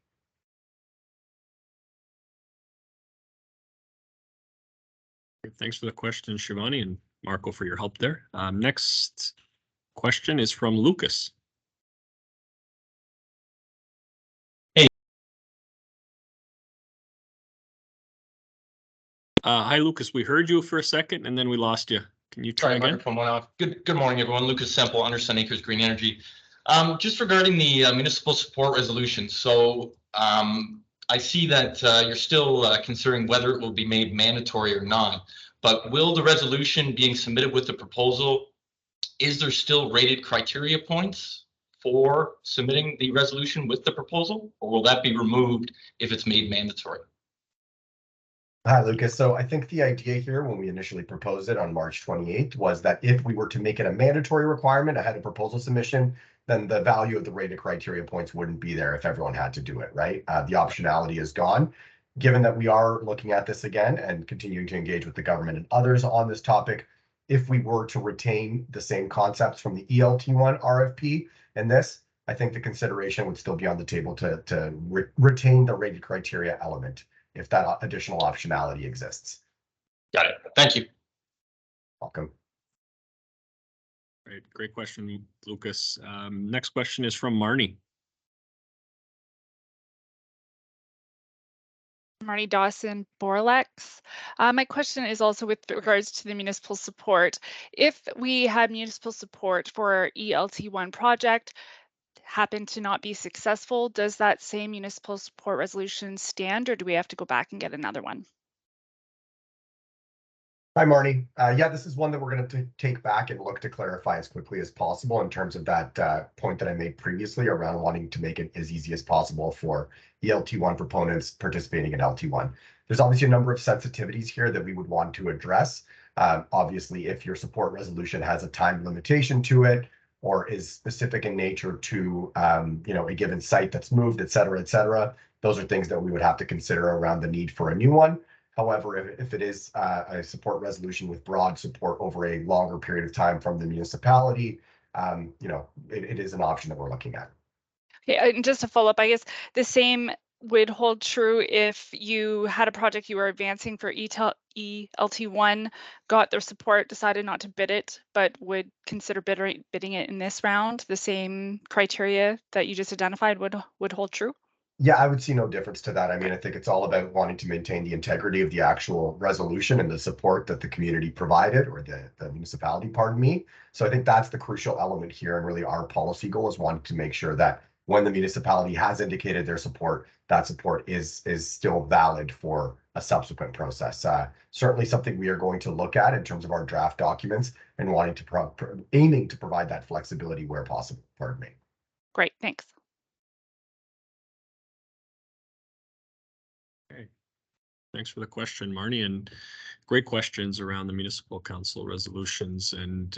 Thanks for the question, Shivani, and Marco for your help there. Next question is from Lucas. Hi, Lucas. We heard you for a second and then we lost you. Can you try again? Microphone went off. Good morning, everyone. Lucas Semple, under Sun Acres Green Energy. Just regarding the municipal support resolution. So I see that you're still considering whether it will be made mandatory or not. But will the resolution being submitted with the proposal, is there still rated criteria points for submitting the resolution with the proposal, or will that be removed if it's made mandatory? Hi, Lucas. So I think the idea here when we initially proposed it on March 28th was that if we were to make it a mandatory requirement ahead of proposal submission, then the value of the rated criteria points wouldn't be there if everyone had to do it, right? The optionality is gone. Given that we are looking at this again and continuing to engage with the government and others on this topic, if we were to retain the same concepts from the ELT1 RFP and this, I think the consideration would still be on the table to retain the rated criteria element if that additional optionality exists. Got it. Thank you. Welcome. Great question, Lucas. Next question is from Marnie. Marnie Dawson, Borlex. My question is also with regards to the municipal support. If we had municipal support for our ELT1 project, happen to not be successful, does that same municipal support resolution stand, or do we have to go back and get another one? Hi, Marnie. Yeah, this is one that we're going to take back and look to clarify as quickly as possible in terms of that point that I made previously around wanting to make it as easy as possible for the LT1 proponents participating in LT1. There's obviously a number of sensitivities here that we would want to address. Obviously, if your support resolution has a time limitation to it or is specific in nature to a given site that's moved, et cetera, those are things that we would have to consider around the need for a new one. However, if it is a support resolution with broad support over a longer period of time from the municipality, it is an option that we're looking at. Okay, and just to follow up, I guess the same would hold true if you had a project you were advancing for ELT1, got their support, decided not to bid it, but would consider bidding it in this round. The same criteria that you just identified would hold true? Yeah, I would see no difference to that. I mean, I think it's all about wanting to maintain the integrity of the actual resolution and the support that the community provided, or the municipality, pardon me. So I think that's the crucial element here. And really our policy goal is wanting to make sure that when the municipality has indicated their support, that support is still valid for a subsequent process. Certainly something we are going to look at in terms of our draft documents and wanting to aiming to provide that flexibility where possible, pardon me. Great, thanks. Thanks for the question, Marnie, and great questions around the municipal council resolutions and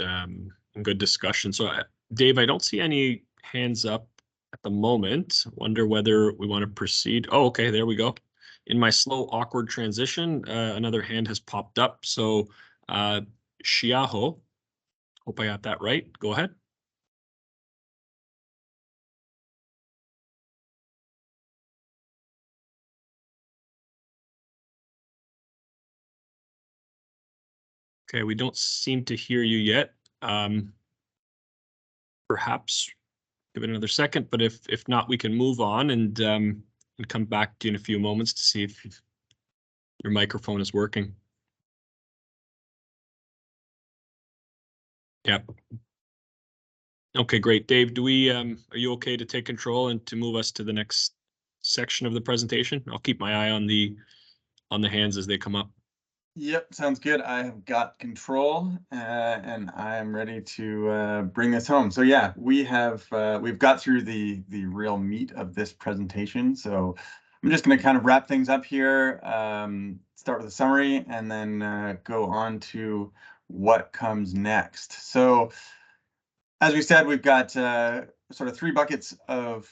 good discussion. So, Dave, I don't see any hands up at the moment. Wonder whether we want to proceed. Oh, okay, there we go. In my slow, awkward transition, another hand has popped up. So, Shiaho, hope I got that right. Go ahead. Okay, we don't seem to hear you yet. Perhaps give it another second, but if not, we can move on and come back to you in a few moments to see if your microphone is working. Yep. Okay, great. Dave, are you okay to take control and to move us to the next section of the presentation? I'll keep my eye on the hands as they come up. Yep, sounds good. I have got control and I am ready to bring this home. So yeah, we've got through the real meat of this presentation. So I'm just going to kind of wrap things up here, start with a summary, and then go on to what comes next. So as we said, we've got sort of 3 buckets of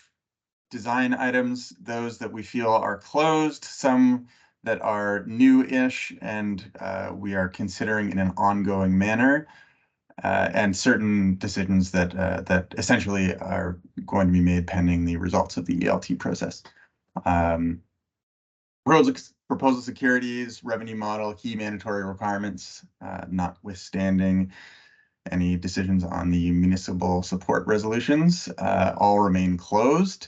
design items, those that we feel are closed, some that are new-ish and we are considering in an ongoing manner, and certain decisions that essentially are going to be made pending the results of the ELT process. Proposal securities, revenue model, key mandatory requirements, notwithstanding any decisions on the municipal support resolutions, all remain closed.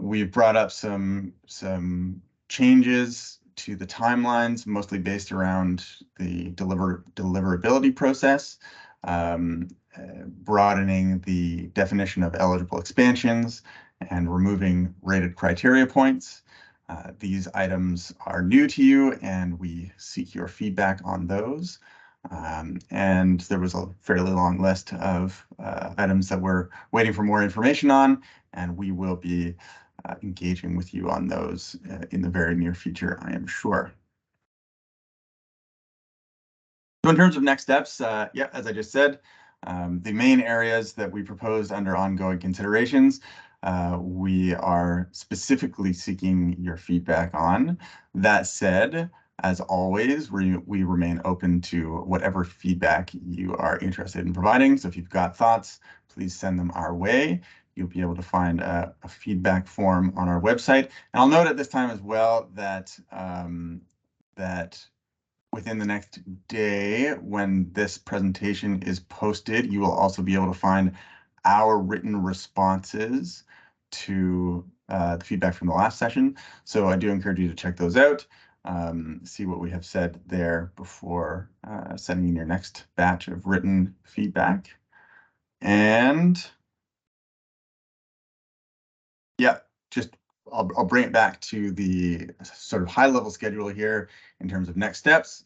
We've brought up some changes to the timelines, mostly based around the deliverability process, broadening the definition of eligible expansions and removing rated criteria points. These items are new to you and we seek your feedback on those. And there was a fairly long list of items that we're waiting for more information on, and we will be engaging with you on those in the very near future, I am sure. So in terms of next steps, yeah, as I just said, the main areas that we proposed under ongoing considerations, we are specifically seeking your feedback on. That said, as always, we remain open to whatever feedback you are interested in providing. So if you've got thoughts, please send them our way. You'll be able to find a feedback form on our website. And I'll note at this time as well that within the next day, when this presentation is posted, you will also be able to find our written responses to the feedback from the last session. So I do encourage you to check those out, see what we have said there before sending in your next batch of written feedback. And yeah, just I'll bring it back to the sort of high level schedule here in terms of next steps.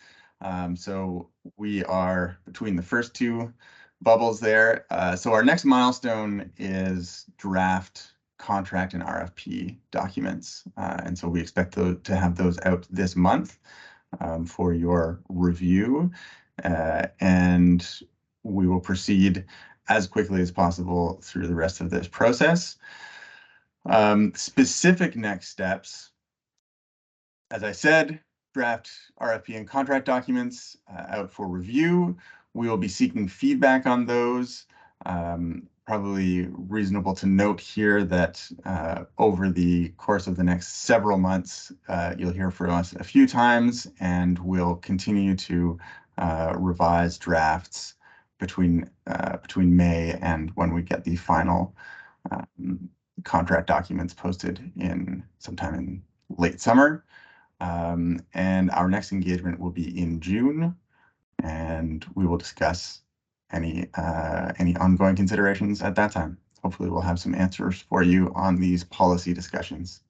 So we are between the first two bubbles there. So our next milestone is draft contract and RFP documents. And so we expect to have those out this month for your review. And we will proceed as quickly as possible through the rest of this process. Specific next steps, as I said, draft RFP and contract documents out for review. We will be seeking feedback on those. Probably reasonable to note here that over the course of the next several months, you'll hear from us a few times, and we'll continue to revise drafts between May and when we get the final contract documents posted in sometime in late summer. And our next engagement will be in June, and we will discuss any ongoing considerations at that time. Hopefully we'll have some answers for you on these policy discussions.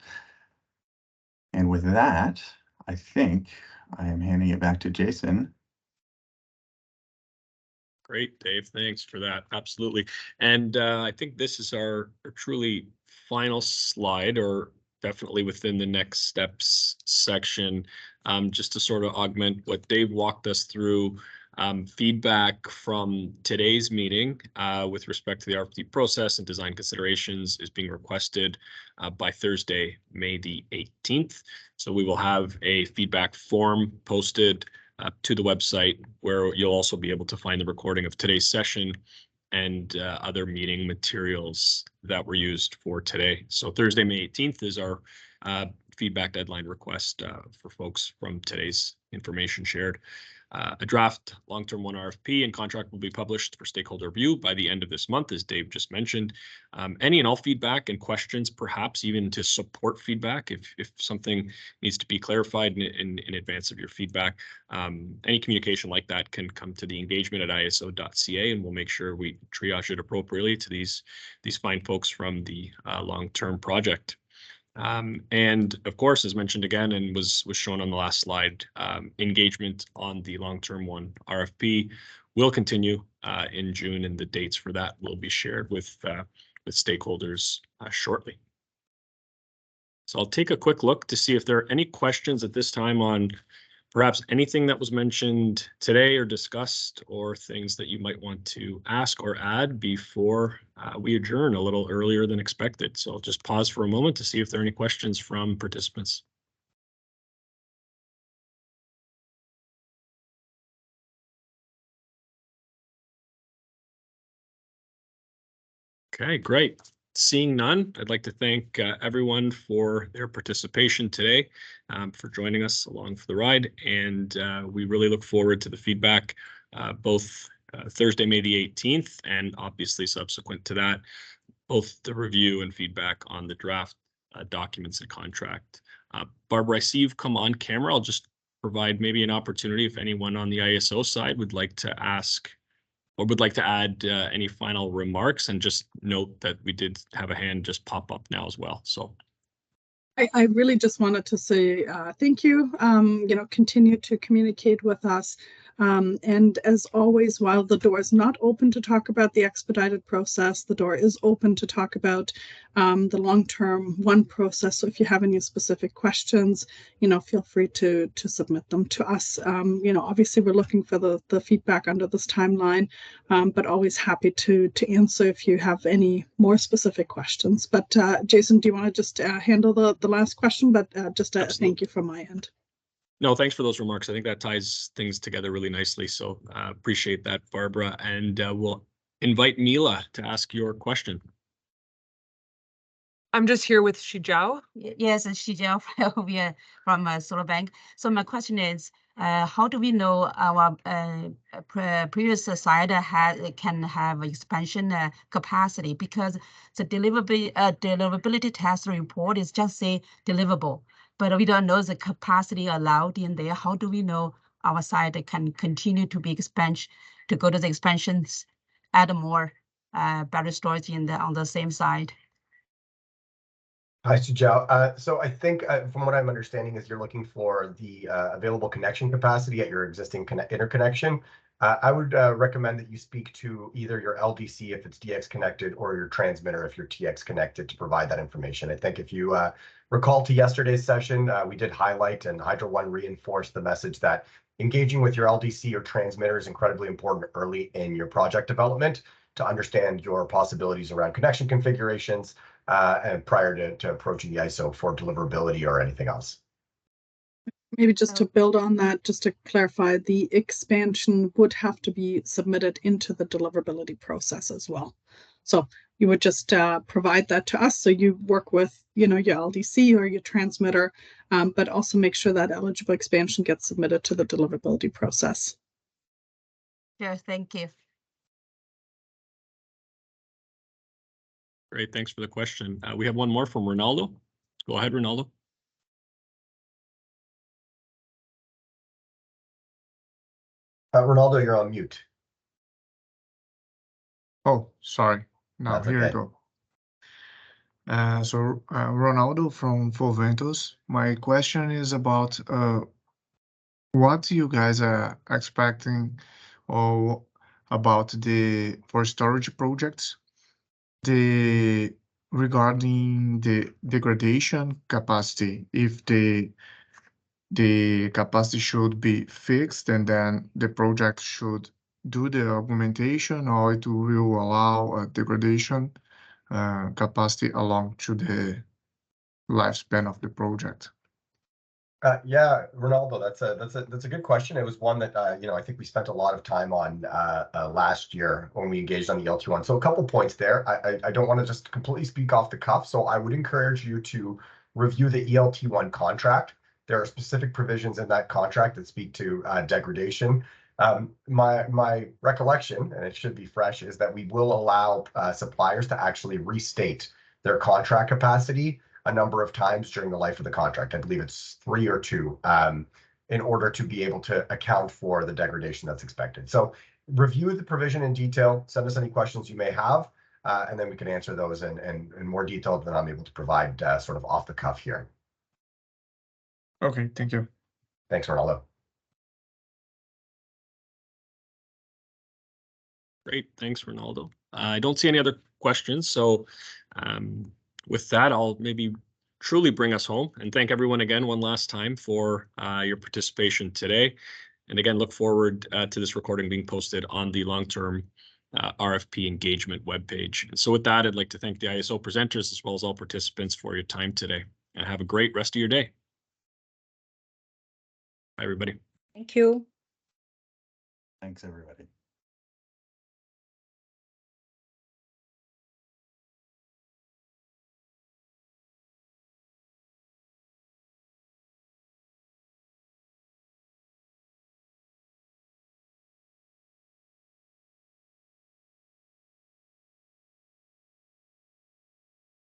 And with that, I think I am handing it back to Jason. Great, Dave. Thanks for that. Absolutely. And I think this is our truly final slide, or definitely within the next steps section, just to sort of augment what Dave walked us through. Feedback from today's meeting with respect to the RFP process and design considerations is being requested by Thursday, May the 18th. So we will have a feedback form posted to the website, where you'll also be able to find the recording of today's session and other meeting materials that were used for today. So Thursday, May 18th is our feedback deadline request for folks from today's information shared. A draft long-term 1 RFP and contract will be published for stakeholder review by the end of this month, as Dave just mentioned. Any and all feedback and questions, perhaps even to support feedback, if something needs to be clarified in advance of your feedback, any communication like that can come to the engagement@iso.ca, and we'll make sure we triage it appropriately to these fine folks from the long-term project. And of course, as mentioned again, and was shown on the last slide, engagement on the long-term 1 RFP will continue in June, and the dates for that will be shared with stakeholders shortly. So I'll take a quick look to see if there are any questions at this time on perhaps anything that was mentioned today or discussed, or things that you might want to ask or add before we adjourn a little earlier than expected. So I'll just pause for a moment to see if there are any questions from participants. Okay, great. Seeing none, I'd like to thank everyone for their participation today, for joining us along for the ride, and we really look forward to the feedback, both Thursday, May the 18th, and obviously subsequent to that, both the review and feedback on the draft documents and contract. Barbara, I see you've come on camera. I'll just provide maybe an opportunity if anyone on the ISO side would like to ask or would like to add any final remarks, and just note that we did have a hand just pop up now as well. So I really just wanted to say thank you. Continue to communicate with us. And as always, while the door is not open to talk about the expedited process, the door is open to talk about the long-term 1 process. So if you have any specific questions, feel free to submit them to us. Obviously we're looking for the feedback under this timeline, but always happy to answer if you have any more specific questions. But Jason, do you want to just handle the last question? But just a thank you from my end. No, thanks for those remarks. I think that ties things together really nicely. So appreciate that, Barbara. And we'll invite Mila to ask your question. I'm just here with Shijiao. Yes, Shijiao from SolarBank. So my question is, how do we know our previous site can have expansion capacity? Because the deliverability test report is just say deliverable, but we don't know the capacity allowed in there. How do we know our site can continue to be expansion, to go to the expansions, add more battery storage on the same side? Hi, Sujao. So I think from what I'm understanding is you're looking for the available connection capacity at your existing interconnection. I would recommend that you speak to either your LDC if it's DX connected or your transmitter if you're TX connected to provide that information. I think if you recall to yesterday's session, we did highlight and Hydro One reinforced the message that engaging with your LDC or transmitter is incredibly important early in your project development to understand your possibilities around connection configurations and prior to approaching the ISO for deliverability or anything else. Maybe just to build on that, just to clarify, the expansion would have to be submitted into the deliverability process as well. So you would just provide that to us. So you work with, your LDC or your transmitter, but also make sure that eligible expansion gets submitted to the deliverability process. Sure, thank you. Great, thanks for the question. We have one more from Ronaldo. Go ahead, Ronaldo. Ronaldo, you're on mute. Oh, sorry. Now That's here okay. you go. Ronaldo from Foventos. My question is about what you guys are expecting or about for storage projects, regarding the degradation capacity, if the capacity should be fixed and then the project should do the augmentation, or it will allow a degradation capacity along to the lifespan of the project. Yeah, Ronaldo, that's a good question. It was one that I think we spent a lot of time on last year when we engaged on the LT1. So a couple points there. I don't want to just completely speak off the cuff, so I would encourage you to review the ELT1 contract. There are specific provisions in that contract that speak to degradation. My recollection, and it should be fresh, is that we will allow suppliers to actually restate their contract capacity a number of times during the life of the contract. I believe it's 3 or 2, in order to be able to account for the degradation that's expected. So review the provision in detail, send us any questions you may have, and then we can answer those in more detail than I'm able to provide sort of off the cuff here. Okay, thank you. Thanks, Ronaldo. Great, thanks, Ronaldo. I don't see any other questions, so with that, I'll maybe truly bring us home and thank everyone again one last time for your participation today. And again, look forward to this recording being posted on the long-term RFP engagement webpage. And so with that, I'd like to thank the ISO presenters as well as all participants for your time today, and have a great rest of your day. Bye, everybody. Thank you. Thanks, everybody.